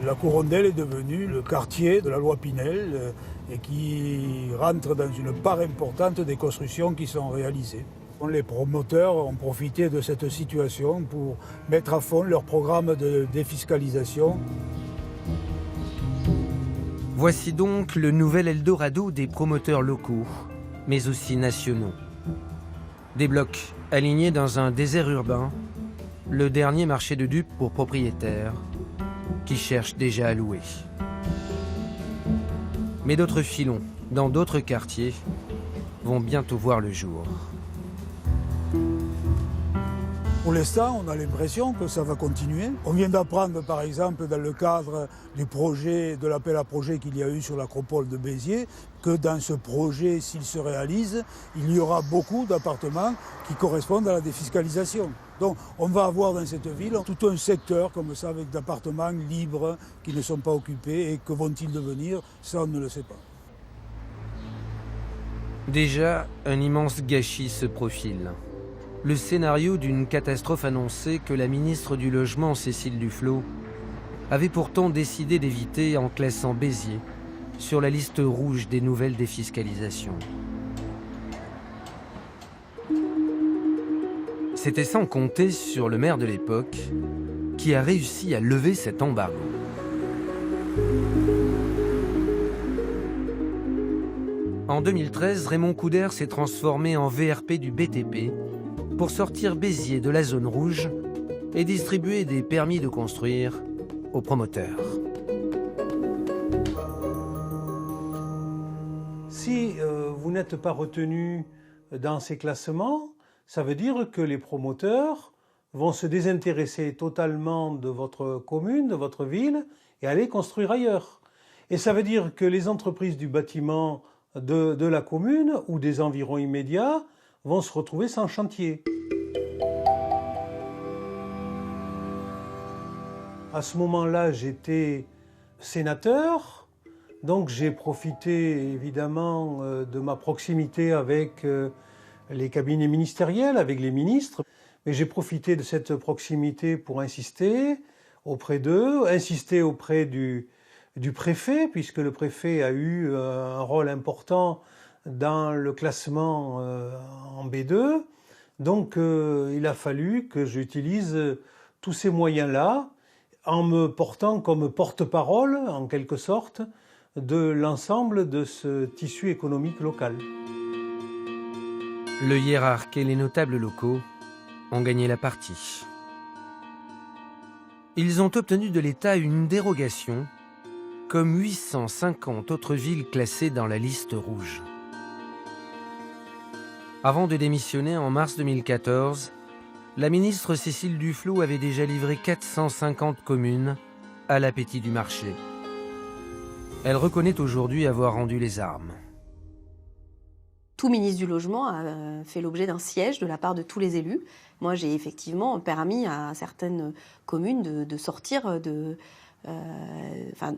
La Courandelle est devenue le quartier de la loi Pinel et qui rentre dans une part importante des constructions qui sont réalisées. Les promoteurs ont profité de cette situation pour mettre à fond leur programme de défiscalisation. Voici donc le nouvel Eldorado des promoteurs locaux, mais aussi nationaux. Des blocs alignés dans un désert urbain, le dernier marché de dupes pour propriétaires qui cherchent déjà à louer. Mais d'autres filons, dans d'autres quartiers, vont bientôt voir le jour. Pour l'instant, on a l'impression que ça va continuer. On vient d'apprendre, par exemple, dans le cadre du projet, de l'appel à projet qu'il y a eu sur l'acropole de Béziers, que dans ce projet, s'il se réalise, il y aura beaucoup d'appartements qui correspondent à la défiscalisation. Donc on va avoir dans cette ville tout un secteur comme ça avec d'appartements libres qui ne sont pas occupés et que vont-ils devenir, ça on ne le sait pas. Déjà, un immense gâchis se profile. Le scénario d'une catastrophe annoncée que la ministre du Logement, Cécile Duflot, avait pourtant décidé d'éviter en classant Béziers sur la liste rouge des nouvelles défiscalisations. C'était sans compter sur le maire de l'époque qui a réussi à lever cet embargo. En 2013, Raymond Couder s'est transformé en VRP du BTP pour sortir Béziers de la zone rouge et distribuer des permis de construire aux promoteurs. Si vous n'êtes pas retenu dans ces classements, ça veut dire que les promoteurs vont se désintéresser totalement de votre commune, de votre ville, et aller construire ailleurs. Et ça veut dire que les entreprises du bâtiment de la commune ou des environs immédiats vont se retrouver sans chantier. À ce moment-là, j'étais sénateur, donc j'ai profité évidemment de ma proximité avec les cabinets ministériels, avec les ministres, mais j'ai profité de cette proximité pour insister auprès d'eux, insister auprès du préfet, puisque le préfet a eu un rôle important dans le classement en B2. Donc il a fallu que j'utilise tous ces moyens-là en me portant comme porte-parole, en quelque sorte, de l'ensemble de ce tissu économique local. Le hiérarque et les notables locaux ont gagné la partie. Ils ont obtenu de l'État une dérogation, comme 850 autres villes classées dans la liste rouge. Avant de démissionner en mars 2014, la ministre Cécile Duflot avait déjà livré 450 communes à l'appétit du marché. Elle reconnaît aujourd'hui avoir rendu les armes. Tout ministre du Logement a fait l'objet d'un siège de la part de tous les élus. Moi, j'ai effectivement permis à certaines communes de sortir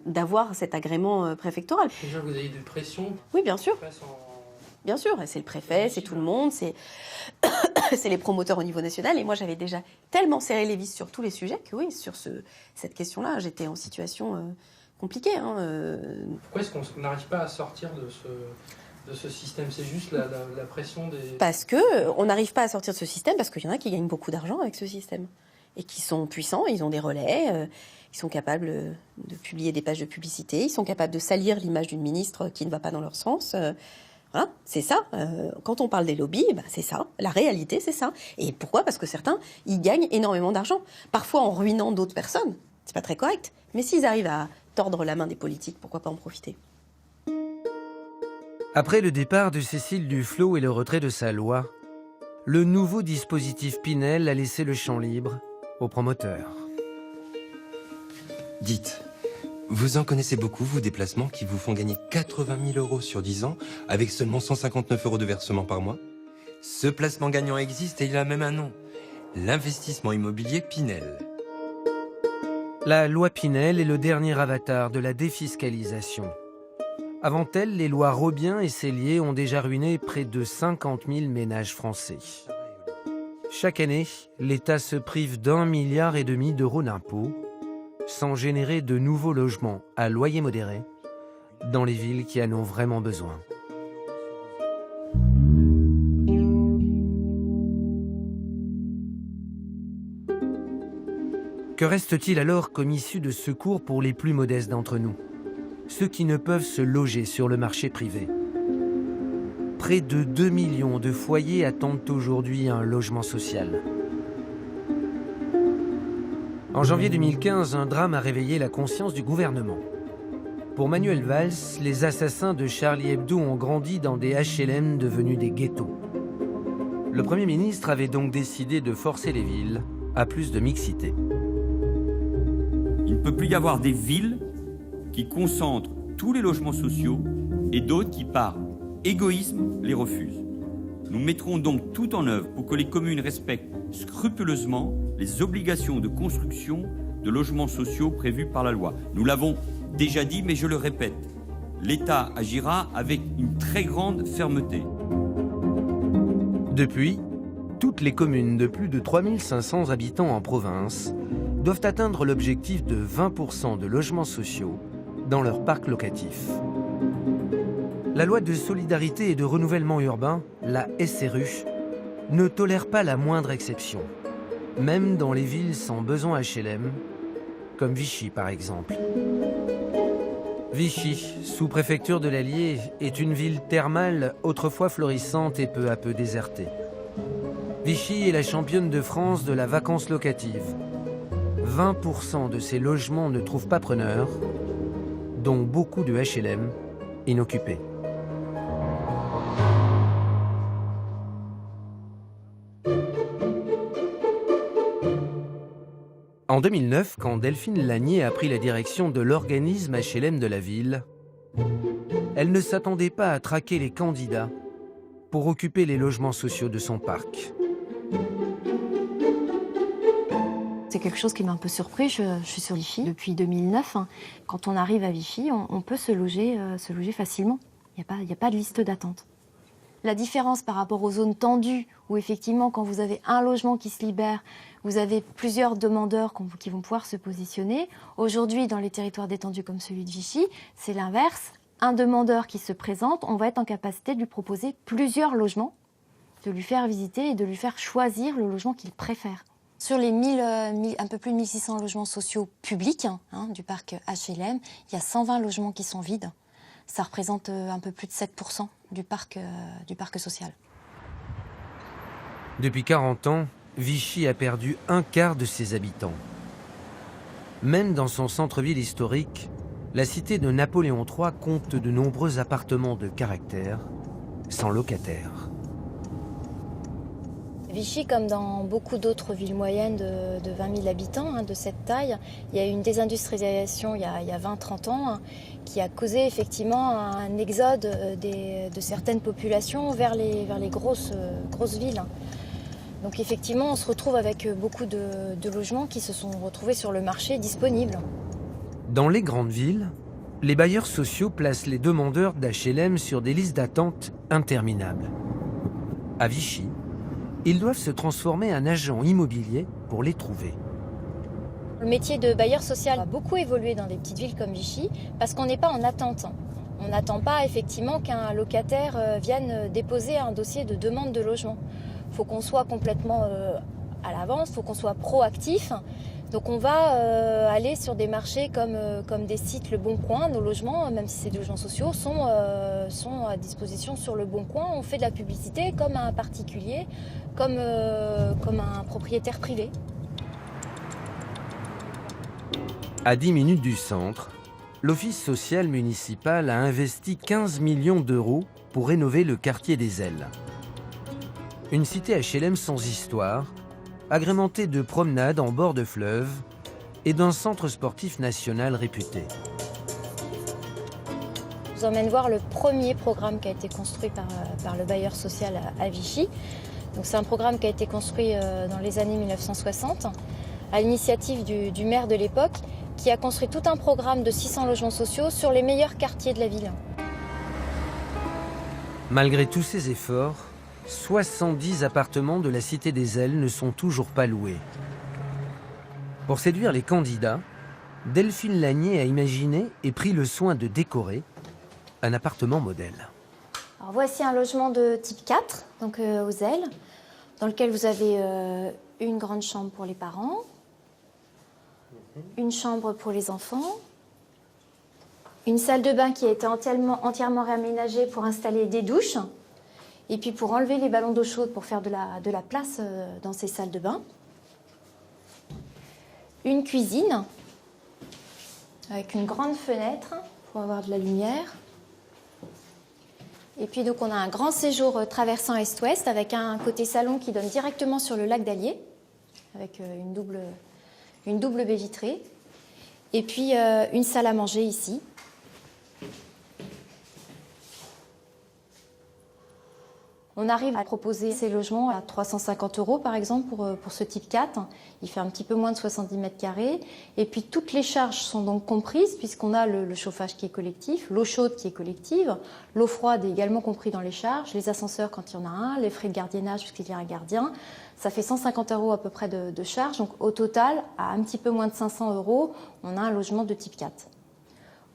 d'avoir cet agrément préfectoral. Déjà, vous avez des pressions? Oui, bien sûr. Bien sûr, c'est le préfet, c'est tout le monde, c'est les promoteurs au niveau national. Et moi, j'avais déjà tellement serré les vis sur tous les sujets que oui, sur cette question-là, J'étais en situation compliquée. Pourquoi est-ce qu'on n'arrive pas à sortir de ce système? C'est juste la pression des... Parce qu'on n'arrive pas à sortir de ce système, parce qu'il y en a qui gagnent beaucoup d'argent avec ce système. Et qui sont puissants, ils ont des relais, ils sont capables de publier des pages de publicité, ils sont capables de salir l'image d'une ministre qui ne va pas dans leur sens. Voilà, c'est ça. Quand on parle des lobbies, c'est ça. La réalité, c'est ça. Et pourquoi? Parce que certains, ils gagnent énormément d'argent. Parfois en ruinant d'autres personnes. C'est pas très correct. Mais s'ils arrivent à tordre la main des politiques, pourquoi pas en profiter? Après le départ de Cécile Duflot et le retrait de sa loi, le nouveau dispositif Pinel a laissé le champ libre aux promoteurs. Dites, vous en connaissez beaucoup, vous, des placements qui vous font gagner 80 000 € sur 10 ans, avec seulement 159 € de versement par mois? Ce placement gagnant existe et il a même un nom. L'investissement immobilier Pinel. La loi Pinel est le dernier avatar de la défiscalisation. Avant elle, les lois Robien et Cellier ont déjà ruiné près de 50 000 ménages français. Chaque année, l'État se prive d'1,5 milliard d'euros d'impôts, sans générer de nouveaux logements à loyer modéré dans les villes qui en ont vraiment besoin. Que reste-t-il alors comme issue de secours pour les plus modestes d'entre nous? Ceux qui ne peuvent se loger sur le marché privé. Près de 2 millions de foyers attendent aujourd'hui un logement social. En janvier 2015, un drame a réveillé la conscience du gouvernement. Pour Manuel Valls, les assassins de Charlie Hebdo ont grandi dans des HLM devenus des ghettos. Le Premier ministre avait donc décidé de forcer les villes à plus de mixité. Il ne peut plus y avoir des villes qui concentrent tous les logements sociaux et d'autres qui, par égoïsme, les refusent. Nous mettrons donc tout en œuvre pour que les communes respectent scrupuleusement les obligations de construction de logements sociaux prévues par la loi. Nous l'avons déjà dit, mais je le répète, l'État agira avec une très grande fermeté. Depuis, toutes les communes de plus de 3500 habitants en province doivent atteindre l'objectif de 20% de logements sociaux dans leur parc locatif. La loi de solidarité et de renouvellement urbain, la SRU, ne tolère pas la moindre exception, même dans les villes sans besoin HLM, comme Vichy par exemple. Vichy, sous-préfecture de l'Allier, est une ville thermale autrefois florissante et peu à peu désertée. Vichy est la championne de France de la vacance locative. 20% de ces logements ne trouvent pas preneur, dont beaucoup de HLM inoccupés. En 2009, quand Delphine Lanier a pris la direction de l'organisme HLM de la ville, elle ne s'attendait pas à traquer les candidats pour occuper les logements sociaux de son parc. C'est quelque chose qui m'a un peu surpris. Je suis sur Vichy depuis 2009. Quand on arrive à Vichy, on peut se loger facilement. Il n'y a pas de liste d'attente. La différence par rapport aux zones tendues, où effectivement, quand vous avez un logement qui se libère, vous avez plusieurs demandeurs qui vont pouvoir se positionner. Aujourd'hui, dans les territoires détendus comme celui de Vichy, c'est l'inverse. Un demandeur qui se présente, on va être en capacité de lui proposer plusieurs logements, de lui faire visiter et de lui faire choisir le logement qu'il préfère. Sur les un peu plus de 1600 logements sociaux publics du parc HLM, il y a 120 logements qui sont vides. Ça représente un peu plus de 7% du parc social. Depuis 40 ans, Vichy a perdu un quart de ses habitants. Même dans son centre-ville historique, la cité de Napoléon III compte de nombreux appartements de caractère, sans locataires. Vichy, comme dans beaucoup d'autres villes moyennes de 20 000 habitants, de cette taille, il y a eu une désindustrialisation il y a 20-30 ans qui a causé effectivement un exode de certaines populations vers les grosses villes. Donc effectivement, on se retrouve avec beaucoup de logements qui se sont retrouvés sur le marché disponibles. Dans les grandes villes, les bailleurs sociaux placent les demandeurs d'HLM sur des listes d'attente interminables. À Vichy, ils doivent se transformer en agents immobiliers pour les trouver. Le métier de bailleur social a beaucoup évolué dans des petites villes comme Vichy parce qu'on n'est pas en attente. On n'attend pas effectivement qu'un locataire vienne déposer un dossier de demande de logement. Il faut qu'on soit complètement à l'avance, il faut qu'on soit proactif. Donc on va aller sur des marchés comme des sites Le Bon Coin. Nos logements, même si c'est des logements sociaux, sont à disposition sur Le Bon Coin. On fait de la publicité comme un particulier, comme un propriétaire privé. À 10 minutes du centre, l'Office social municipal a investi 15 millions d'euros pour rénover le quartier des Ailes. Une cité HLM sans histoire, agrémentée de promenades en bord de fleuve et d'un centre sportif national réputé. Je vous emmène voir le premier programme qui a été construit par le bailleur social à Vichy. Donc c'est un programme qui a été construit dans les années 1960 à l'initiative du maire de l'époque qui a construit tout un programme de 600 logements sociaux sur les meilleurs quartiers de la ville. Malgré tous ces efforts, 70 appartements de la cité des Ailes ne sont toujours pas loués. Pour séduire les candidats, Delphine Lagnier a imaginé et pris le soin de décorer un appartement modèle. Alors voici un logement de type 4, donc aux Ailes, dans lequel vous avez une grande chambre pour les parents, une chambre pour les enfants, une salle de bain qui a été entièrement réaménagée pour installer des douches, et puis pour enlever les ballons d'eau chaude pour faire de la place dans ces salles de bain. Une cuisine avec une grande fenêtre pour avoir de la lumière. Et puis donc on a un grand séjour traversant est-ouest avec un côté salon qui donne directement sur le lac d'Allier, avec une double baie vitrée. Et puis une salle à manger ici. On arrive à proposer ces logements à 350 € par exemple pour ce type 4. Il fait un petit peu moins de 70 mètres carrés. Et puis toutes les charges sont donc comprises puisqu'on a le chauffage qui est collectif, l'eau chaude qui est collective, l'eau froide est également compris dans les charges, les ascenseurs quand il y en a un, les frais de gardiennage puisqu'il y a un gardien. Ça fait 150 € à peu près de charges. Donc au total, à un petit peu moins de 500 €, on a un logement de type 4.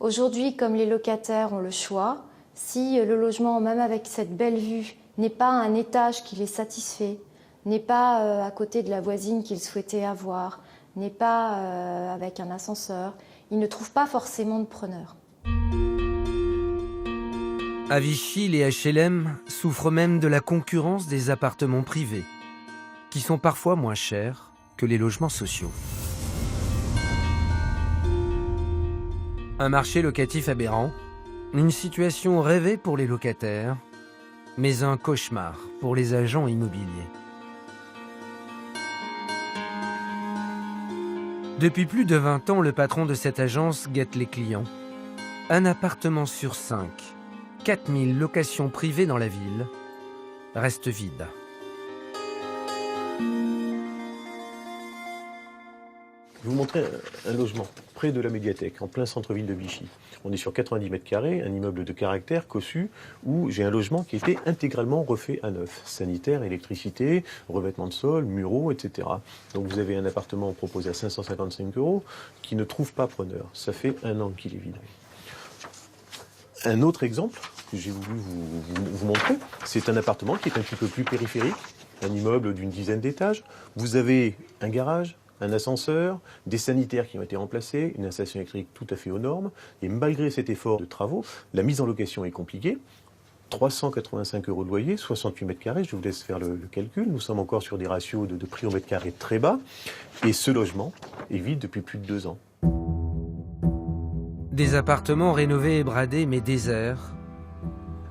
Aujourd'hui, comme les locataires ont le choix, si le logement, même avec cette belle vue, n'est pas un étage qui les satisfait, n'est pas à côté de la voisine qu'ils souhaitaient avoir, n'est pas avec un ascenseur, ils ne trouvent pas forcément de preneur. À Vichy, les HLM souffrent même de la concurrence des appartements privés, qui sont parfois moins chers que les logements sociaux. Un marché locatif aberrant, une situation rêvée pour les locataires, mais un cauchemar pour les agents immobiliers. Depuis plus de 20 ans, le patron de cette agence guette les clients. Un appartement sur 5, 4000 locations privées dans la ville, reste vide. Je vais vous montrer un logement près de la médiathèque, en plein centre-ville de Vichy. On est sur 90 mètres carrés, un immeuble de caractère cossu, où j'ai un logement qui était intégralement refait à neuf. Sanitaire, électricité, revêtement de sol, muraux, etc. Donc vous avez un appartement proposé à 555 € qui ne trouve pas preneur. Ça fait 1 an qu'il est vide. Un autre exemple que j'ai voulu vous montrer, c'est un appartement qui est un petit peu plus périphérique, un immeuble d'une dizaine d'étages. Vous avez un garage, un ascenseur, des sanitaires qui ont été remplacés, une installation électrique tout à fait aux normes. Et malgré cet effort de travaux, la mise en location est compliquée. 385 € de loyer, 68 mètres carrés, je vous laisse faire le calcul. Nous sommes encore sur des ratios de prix au mètre carré très bas. Et ce logement est vide depuis plus de 2 ans. Des appartements rénovés et bradés mais déserts.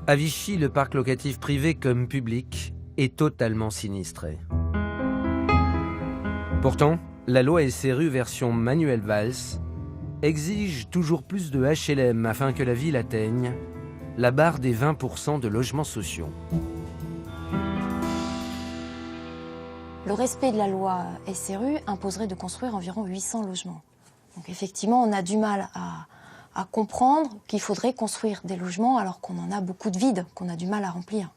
À Vichy, le parc locatif privé comme public est totalement sinistré. Pourtant, la loi SRU version Manuel Valls exige toujours plus de HLM afin que la ville atteigne la barre des 20% de logements sociaux. Le respect de la loi SRU imposerait de construire environ 800 logements. Donc effectivement, on a du mal à comprendre qu'il faudrait construire des logements alors qu'on en a beaucoup de vides, qu'on a du mal à remplir.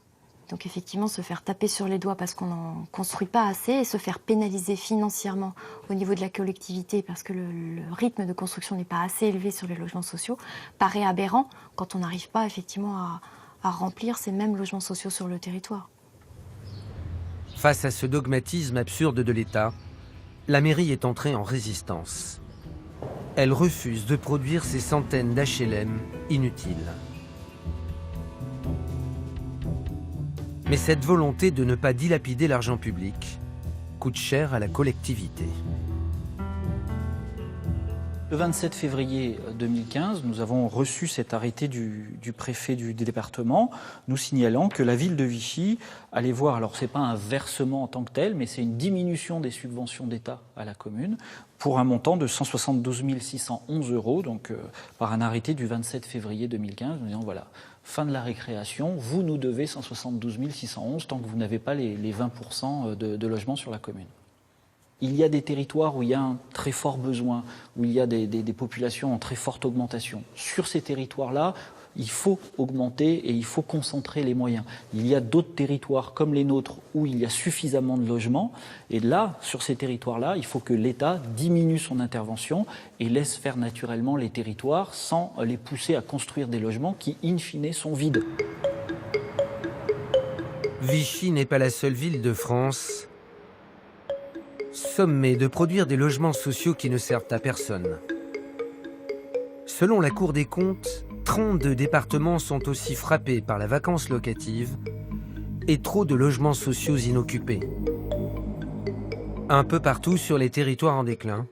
Donc effectivement, se faire taper sur les doigts parce qu'on n'en construit pas assez et se faire pénaliser financièrement au niveau de la collectivité parce que le rythme de construction n'est pas assez élevé sur les logements sociaux paraît aberrant quand on n'arrive pas effectivement à remplir ces mêmes logements sociaux sur le territoire. Face à ce dogmatisme absurde de l'État, la mairie est entrée en résistance. Elle refuse de produire ces centaines d'HLM inutiles. Mais cette volonté de ne pas dilapider l'argent public coûte cher à la collectivité. Le 27 février 2015, nous avons reçu cet arrêté du préfet du département nous signalant que la ville de Vichy allait voir, alors ce n'est pas un versement en tant que tel, mais c'est une diminution des subventions d'État à la commune pour un montant de 172 611 €, donc par un arrêté du 27 février 2015, nous disant voilà, fin de la récréation, vous nous devez 172 611 tant que vous n'avez pas les 20% de logements sur la commune. Il y a des territoires où il y a un très fort besoin, où il y a des populations en très forte augmentation. Sur ces territoires-là, il faut augmenter et il faut concentrer les moyens. Il y a d'autres territoires comme les nôtres où il y a suffisamment de logements. Et là, sur ces territoires-là, il faut que l'État diminue son intervention et laisse faire naturellement les territoires sans les pousser à construire des logements qui, in fine, sont vides. Vichy n'est pas la seule ville de France sommée de produire des logements sociaux qui ne servent à personne. Selon la Cour des comptes, 32 départements sont aussi frappés par la vacance locative et trop de logements sociaux inoccupés. Un peu partout sur les territoires en déclin,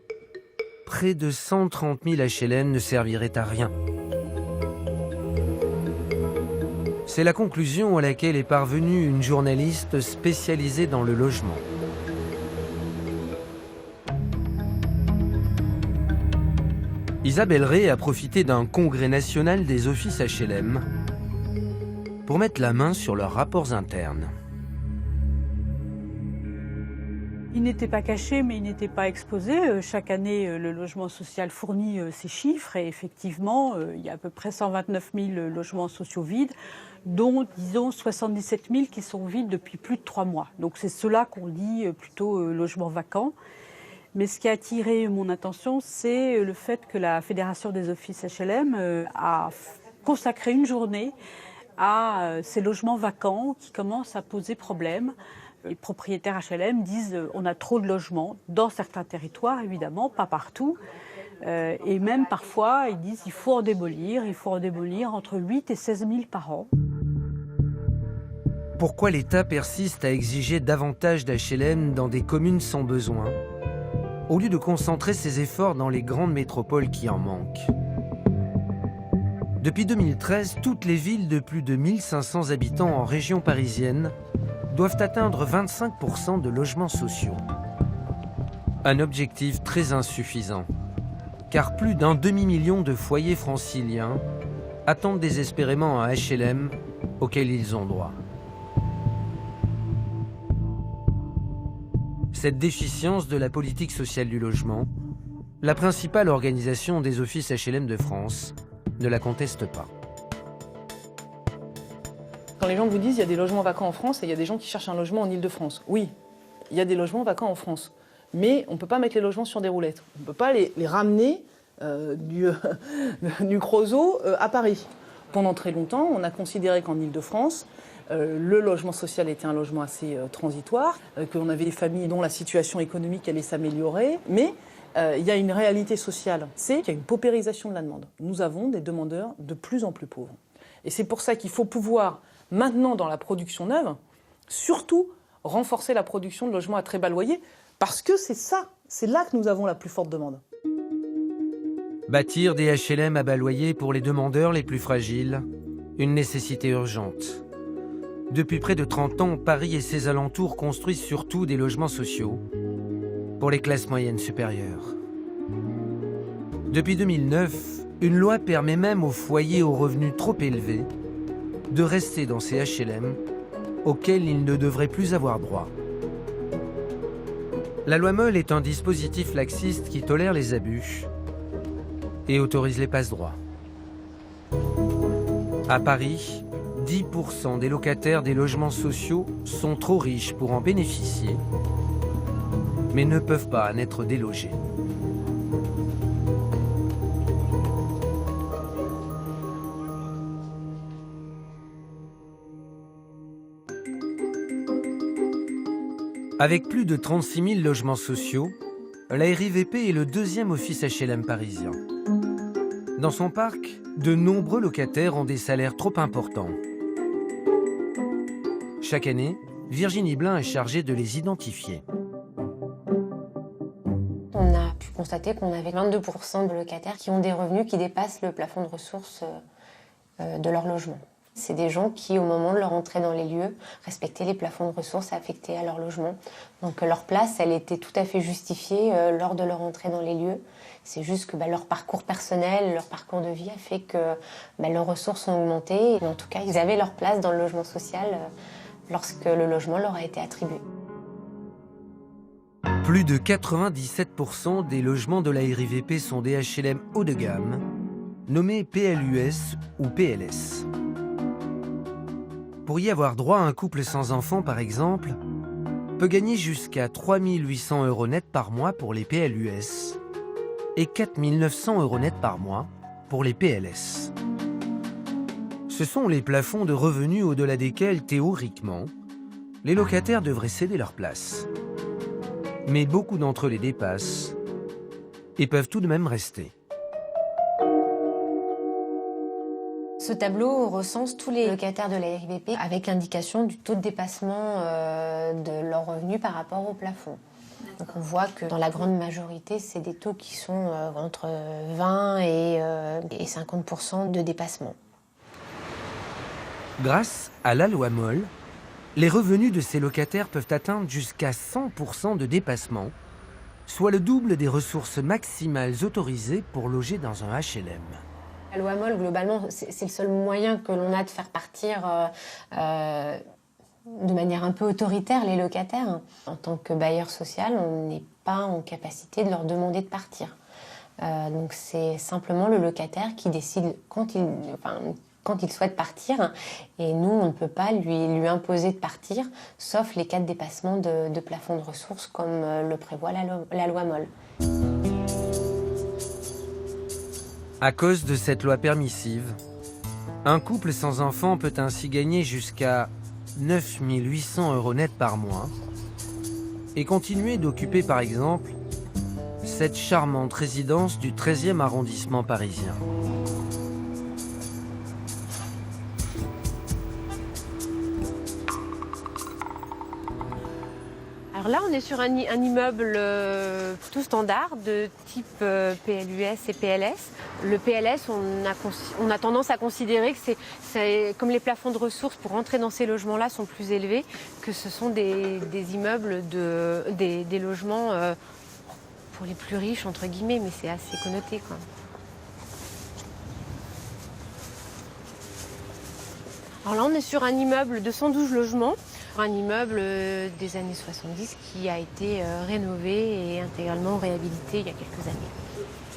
près de 130 000 HLM ne serviraient à rien. C'est la conclusion à laquelle est parvenue une journaliste spécialisée dans le logement. Isabelle Ray a profité d'un congrès national des offices HLM pour mettre la main sur leurs rapports internes. Il n'était pas caché, mais il n'était pas exposé. Chaque année, le logement social fournit ses chiffres et effectivement, il y a à peu près 129 000 logements sociaux vides, dont, disons, 77 000 qui sont vides depuis plus de 3 mois. Donc c'est cela qu'on dit plutôt logements vacants. Mais ce qui a attiré mon attention, c'est le fait que la Fédération des offices HLM a consacré une journée à ces logements vacants qui commencent à poser problème. Les propriétaires HLM disent on a trop de logements dans certains territoires, évidemment, pas partout. Et même parfois, ils disent il faut en démolir entre 8 et 16 000 par an. Pourquoi l'État persiste à exiger davantage d'HLM dans des communes sans besoin, au lieu de concentrer ses efforts dans les grandes métropoles qui en manquent? Depuis 2013, toutes les villes de plus de 1500 habitants en région parisienne doivent atteindre 25% de logements sociaux. Un objectif très insuffisant, car plus d'un demi-million de foyers franciliens attendent désespérément un HLM auquel ils ont droit. Cette déficience de la politique sociale du logement, la principale organisation des offices HLM de France ne la conteste pas. Quand les gens vous disent qu'il y a des logements vacants en France et il y a des gens qui cherchent un logement en Ile-de-France, oui, il y a des logements vacants en France. Mais on ne peut pas mettre les logements sur des roulettes. On ne peut pas les ramener du Creusot à Paris. Pendant très longtemps, on a considéré qu'en Ile-de-France, le logement social était un logement assez transitoire, qu'on avait des familles dont la situation économique allait s'améliorer, mais il y a une réalité sociale, c'est qu'il y a une paupérisation de la demande. Nous avons des demandeurs de plus en plus pauvres. Et c'est pour ça qu'il faut pouvoir, maintenant dans la production neuve, surtout renforcer la production de logements à très bas loyer, parce que c'est là que nous avons la plus forte demande. Bâtir des HLM à bas loyer pour les demandeurs les plus fragiles, une nécessité urgente. Depuis près de 30 ans, Paris et ses alentours construisent surtout des logements sociaux. pour les classes moyennes supérieures. Depuis 2009, une loi permet même aux foyers aux revenus trop élevés de rester dans ces HLM auxquels ils ne devraient plus avoir droit. La loi Moll est un dispositif laxiste qui tolère les abus et autorise les passe-droits. À Paris, 10% des locataires des logements sociaux sont trop riches pour en bénéficier, mais ne peuvent pas en être délogés. Avec plus de 36 000 logements sociaux, la RIVP est le deuxième office HLM parisien. Dans son parc, de nombreux locataires ont des salaires trop importants. Chaque année, Virginie Blin est chargée de les identifier. On a pu constater qu'on avait 22% de locataires qui ont des revenus qui dépassent le plafond de ressources de leur logement. C'est des gens qui, au moment de leur entrée dans les lieux, respectaient les plafonds de ressources affectés à leur logement. Donc leur place, elle était tout à fait justifiée lors de leur entrée dans les lieux. C'est juste que leur parcours personnel, leur parcours de vie a fait que leurs ressources ont augmenté. Et en tout cas, ils avaient leur place dans le logement social lorsque le logement leur a été attribué. Plus de 97% des logements de la RIVP sont des HLM haut de gamme, nommés PLUS ou PLS. Pour y avoir droit, un couple sans enfant, par exemple, peut gagner jusqu'à 3 800 € net par mois pour les PLUS et 4 900 € net par mois pour les PLS. Ce sont les plafonds de revenus au-delà desquels, théoriquement, les locataires devraient céder leur place. Mais beaucoup d'entre eux les dépassent et peuvent tout de même rester. Ce tableau recense tous les locataires de la RIVP avec l'indication du taux de dépassement de leurs revenus par rapport au plafond. Donc on voit que dans la grande majorité, c'est des taux qui sont entre 20 et 50% de dépassement. Grâce à la loi Moll, les revenus de ces locataires peuvent atteindre jusqu'à 100% de dépassement, soit le double des ressources maximales autorisées pour loger dans un HLM. La loi Moll, globalement, c'est le seul moyen que l'on a de faire partir de manière un peu autoritaire les locataires. En tant que bailleur social, on n'est pas en capacité de leur demander de partir. Donc c'est simplement le locataire qui décide quand il souhaite partir. Et nous, on ne peut pas lui imposer de partir, sauf les cas de dépassement de plafond de ressources, comme le prévoit la loi Moll. À cause de cette loi permissive, un couple sans enfant peut ainsi gagner jusqu'à 9 800 € net par mois et continuer d'occuper par exemple cette charmante résidence du 13e arrondissement parisien. Alors là, on est sur un immeuble tout standard de type PLUS et PLS. Le PLS, on a tendance à considérer que c'est comme les plafonds de ressources pour entrer dans ces logements-là sont plus élevés, que ce sont des immeubles, des logements pour les plus riches, entre guillemets, mais c'est assez connoté, quoi. Alors là, on est sur un immeuble de 112 logements. Un immeuble des années 70 qui a été rénové et intégralement réhabilité il y a quelques années.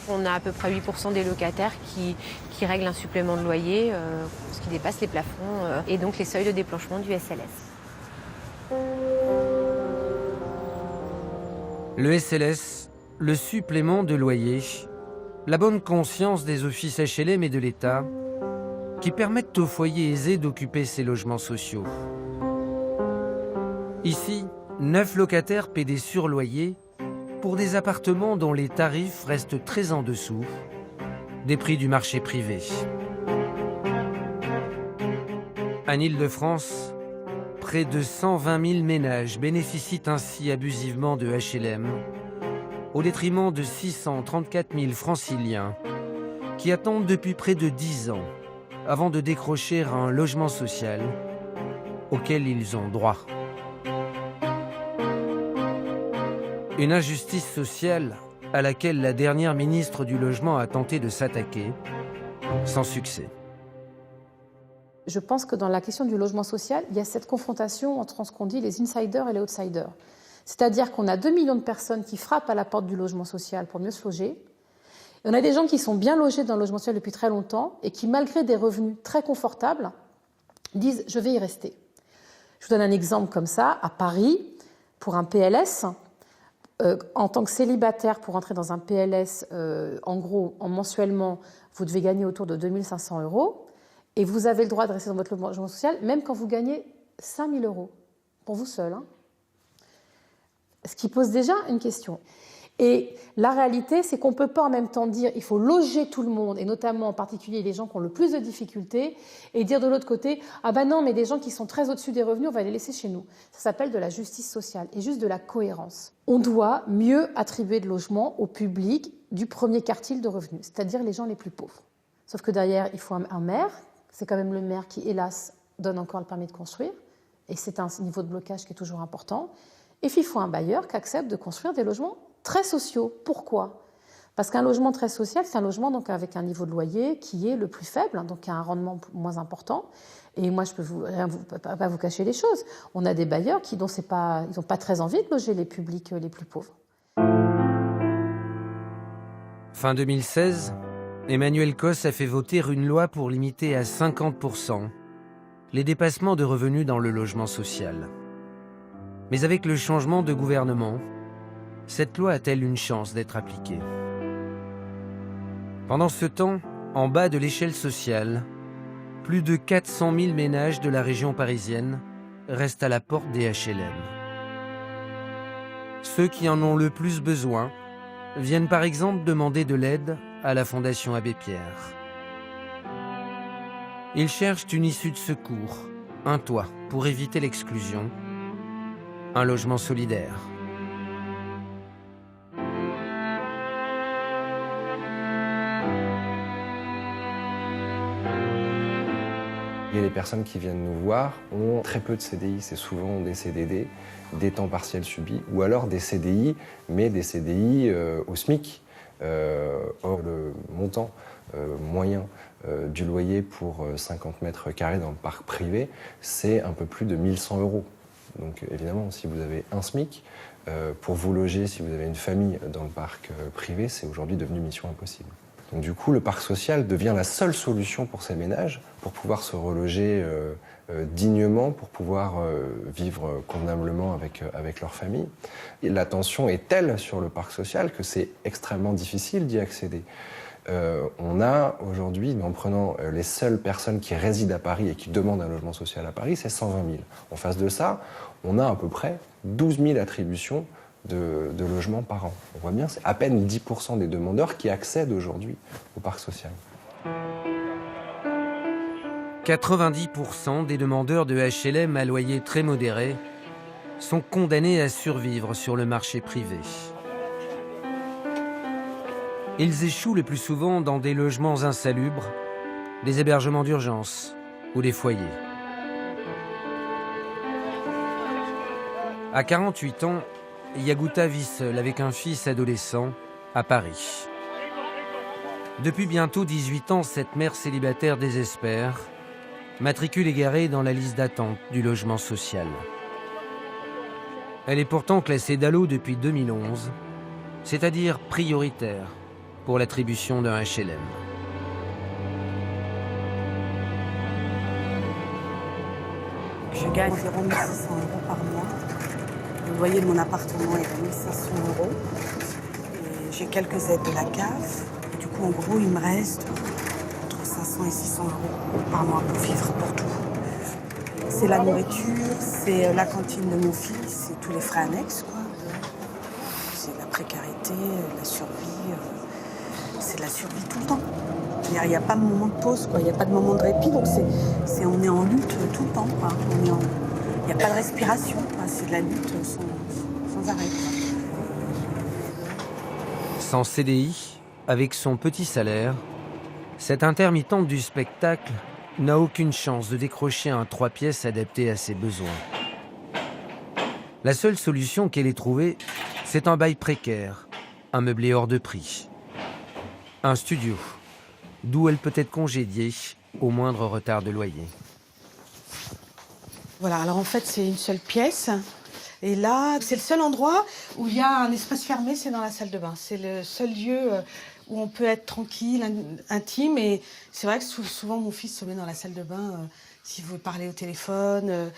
On a à peu près 8% des locataires qui règlent un supplément de loyer, ce qui dépasse les plafonds et donc les seuils de déclenchement du SLS. Le SLS, le supplément de loyer, la bonne conscience des offices HLM et de l'État qui permettent aux foyers aisés d'occuper ces logements sociaux. Ici, 9 locataires paient des surloyers pour des appartements dont les tarifs restent très en dessous des prix du marché privé. En Île-de-France, près de 120 000 ménages bénéficient ainsi abusivement de HLM, au détriment de 634 000 franciliens qui attendent depuis près de 10 ans avant de décrocher un logement social auquel ils ont droit. Une injustice sociale à laquelle la dernière ministre du Logement a tenté de s'attaquer, sans succès. Je pense que dans la question du logement social, il y a cette confrontation entre ce qu'on dit les insiders et les outsiders. C'est-à-dire qu'on a 2 millions de personnes qui frappent à la porte du logement social pour mieux se loger. Et on a des gens qui sont bien logés dans le logement social depuis très longtemps et qui, malgré des revenus très confortables, disent « je vais y rester ». Je vous donne un exemple comme ça. À Paris, pour un PLS, en tant que célibataire, pour entrer dans un PLS, en gros, mensuellement, vous devez gagner autour de 2 500 € et vous avez le droit de rester dans votre logement social, même quand vous gagnez 5 000 €, pour vous seul. Hein. Ce qui pose déjà une question. Et la réalité, c'est qu'on ne peut pas en même temps dire il faut loger tout le monde, et notamment en particulier les gens qui ont le plus de difficultés, et dire de l'autre côté ah ben non, mais des gens qui sont très au-dessus des revenus, on va les laisser chez nous. Ça s'appelle de la justice sociale et juste de la cohérence. On doit mieux attribuer de logements au public du premier quartile de revenus, c'est-à-dire les gens les plus pauvres. Sauf que derrière, il faut un maire, c'est quand même le maire qui, hélas, donne encore le permis de construire, et c'est un niveau de blocage qui est toujours important. Et puis il faut un bailleur qui accepte de construire des logements très sociaux. Pourquoi ? Parce qu'un logement très social, c'est un logement donc avec un niveau de loyer qui est le plus faible, donc qui a un rendement moins important. Et moi, je peux pas vous cacher les choses. On a des bailleurs qui n'ont pas très envie de loger les publics les plus pauvres. Fin 2016, Emmanuel Causse a fait voter une loi pour limiter à 50% les dépassements de revenus dans le logement social. Mais avec le changement de gouvernement, cette loi a-t-elle une chance d'être appliquée ? Pendant ce temps, en bas de l'échelle sociale, plus de 400 000 ménages de la région parisienne restent à la porte des HLM. Ceux qui en ont le plus besoin viennent par exemple demander de l'aide à la Fondation Abbé Pierre. Ils cherchent une issue de secours, un toit pour éviter l'exclusion, un logement solidaire. Et les personnes qui viennent nous voir ont très peu de CDI, c'est souvent des CDD, des temps partiels subis, ou alors des CDI, mais des CDI au SMIC. Or, le montant moyen du loyer pour 50 mètres carrés dans le parc privé, c'est un peu plus de 1 100 €. Donc évidemment, si vous avez un SMIC, pour vous loger, si vous avez une famille dans le parc privé, c'est aujourd'hui devenu mission impossible. Donc du coup, le parc social devient la seule solution pour ces ménages, pour pouvoir se reloger dignement, pour pouvoir vivre convenablement avec leur famille. Et la tension est telle sur le parc social que c'est extrêmement difficile d'y accéder. On a aujourd'hui, en prenant les seules personnes qui résident à Paris et qui demandent un logement social à Paris, c'est 120 000. En face de ça, on a à peu près 12 000 attributions de logements par an. On voit bien, c'est à peine 10% des demandeurs qui accèdent aujourd'hui au parc social. 90% des demandeurs de HLM à loyer très modéré sont condamnés à survivre sur le marché privé. Ils échouent le plus souvent dans des logements insalubres, des hébergements d'urgence ou des foyers. À 48 ans, Yagouta vit seule avec un fils adolescent à Paris. Depuis bientôt 18 ans, cette mère célibataire désespère, matricule égarée dans la liste d'attente du logement social. Elle est pourtant classée DALO depuis 2011, c'est-à-dire prioritaire pour l'attribution d'un HLM. Je gagne environ 1 600 € par mois. Le loyer de mon appartement est de 1 500 €. Et j'ai quelques aides de la CAF. Et du coup, en gros, il me reste entre 500 et 600 € par mois pour vivre, pour tout. C'est la nourriture, c'est la cantine de mon fils, c'est tous les frais annexes, quoi. C'est la précarité, la survie. C'est de la survie tout le temps. Il n'y a pas de moment de pause, quoi. Il n'y a pas de moment de répit, donc on est en lutte tout le temps, quoi. Il n'y a pas de respiration, quoi. C'est de la lutte sans arrêt, quoi. Sans CDI, avec son petit salaire, cette intermittente du spectacle n'a aucune chance de décrocher un 3 pièces adapté à ses besoins. La seule solution qu'elle ait trouvée, C'est un bail précaire, un meublé hors de prix. Un studio, d'où elle peut être congédiée au moindre retard de loyer. Voilà, alors en fait, c'est une seule pièce. Et là, c'est le seul endroit où il y a un espace fermé, c'est dans la salle de bain. C'est le seul lieu où on peut être tranquille, intime. Et c'est vrai que souvent, mon fils se met dans la salle de bain s'il veut parler au téléphone,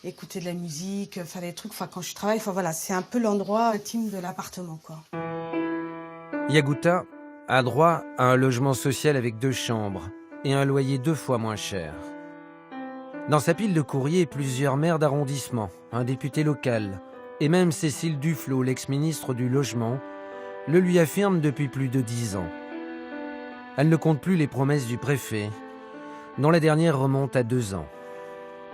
écouter de la musique, faire des trucs. Enfin, quand je travaille, voilà, c'est un peu l'endroit intime de l'appartement, quoi. Yaguta a droit à un logement social avec 2 chambres et un loyer 2 fois moins cher. Dans sa pile de courriers, plusieurs maires d'arrondissement, un député local et même Cécile Duflot, l'ex-ministre du Logement, le lui affirment depuis plus de 10 ans. Elle ne compte plus les promesses du préfet, dont la dernière remonte à 2 ans.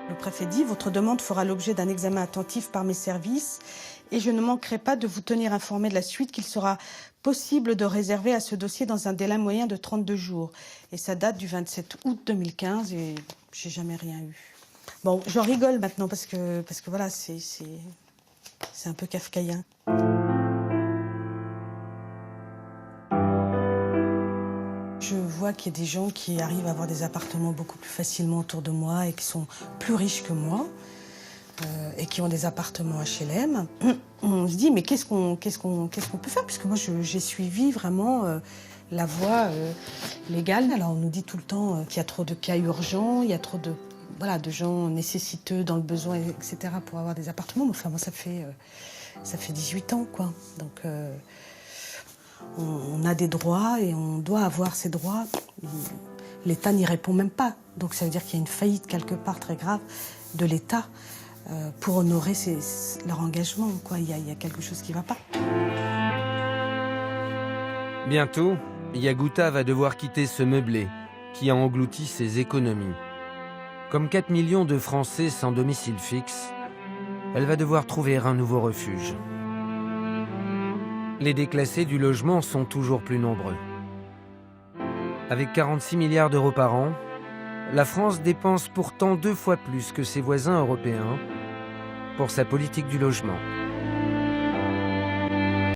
Le préfet dit « Votre demande fera l'objet d'un examen attentif par mes services et je ne manquerai pas de vous tenir informé de la suite qu'il sera possible de réserver à ce dossier dans un délai moyen de 32 jours. » Et ça date du 27 août 2015 et j'ai jamais rien eu. Bon, j'en rigole maintenant parce que voilà, c'est un peu kafkaïen. Je vois qu'il y a des gens qui arrivent à avoir des appartements beaucoup plus facilement autour de moi et qui sont plus riches que moi et qui ont des appartements HLM. On se dit, mais qu'est-ce qu'on peut faire? Puisque moi, j'ai suivi vraiment la voie légale. Alors, on nous dit tout le temps qu'il y a trop de cas urgents, il y a trop de gens nécessiteux dans le besoin, etc. pour avoir des appartements. Mais enfin, moi, ça fait 18 ans, quoi. Donc, on a des droits et on doit avoir ces droits. L'État n'y répond même pas. Donc, ça veut dire qu'il y a une faillite quelque part très grave de l'État pour honorer leur engagement, quoi. Il y a quelque chose qui ne va pas. Bientôt, Yaguta va devoir quitter ce meublé qui a englouti ses économies. Comme 4 millions de Français sans domicile fixe, elle va devoir trouver un nouveau refuge. Les déclassés du logement sont toujours plus nombreux. Avec 46 milliards d'euros par an, la France dépense pourtant 2 fois plus que ses voisins européens pour sa politique du logement.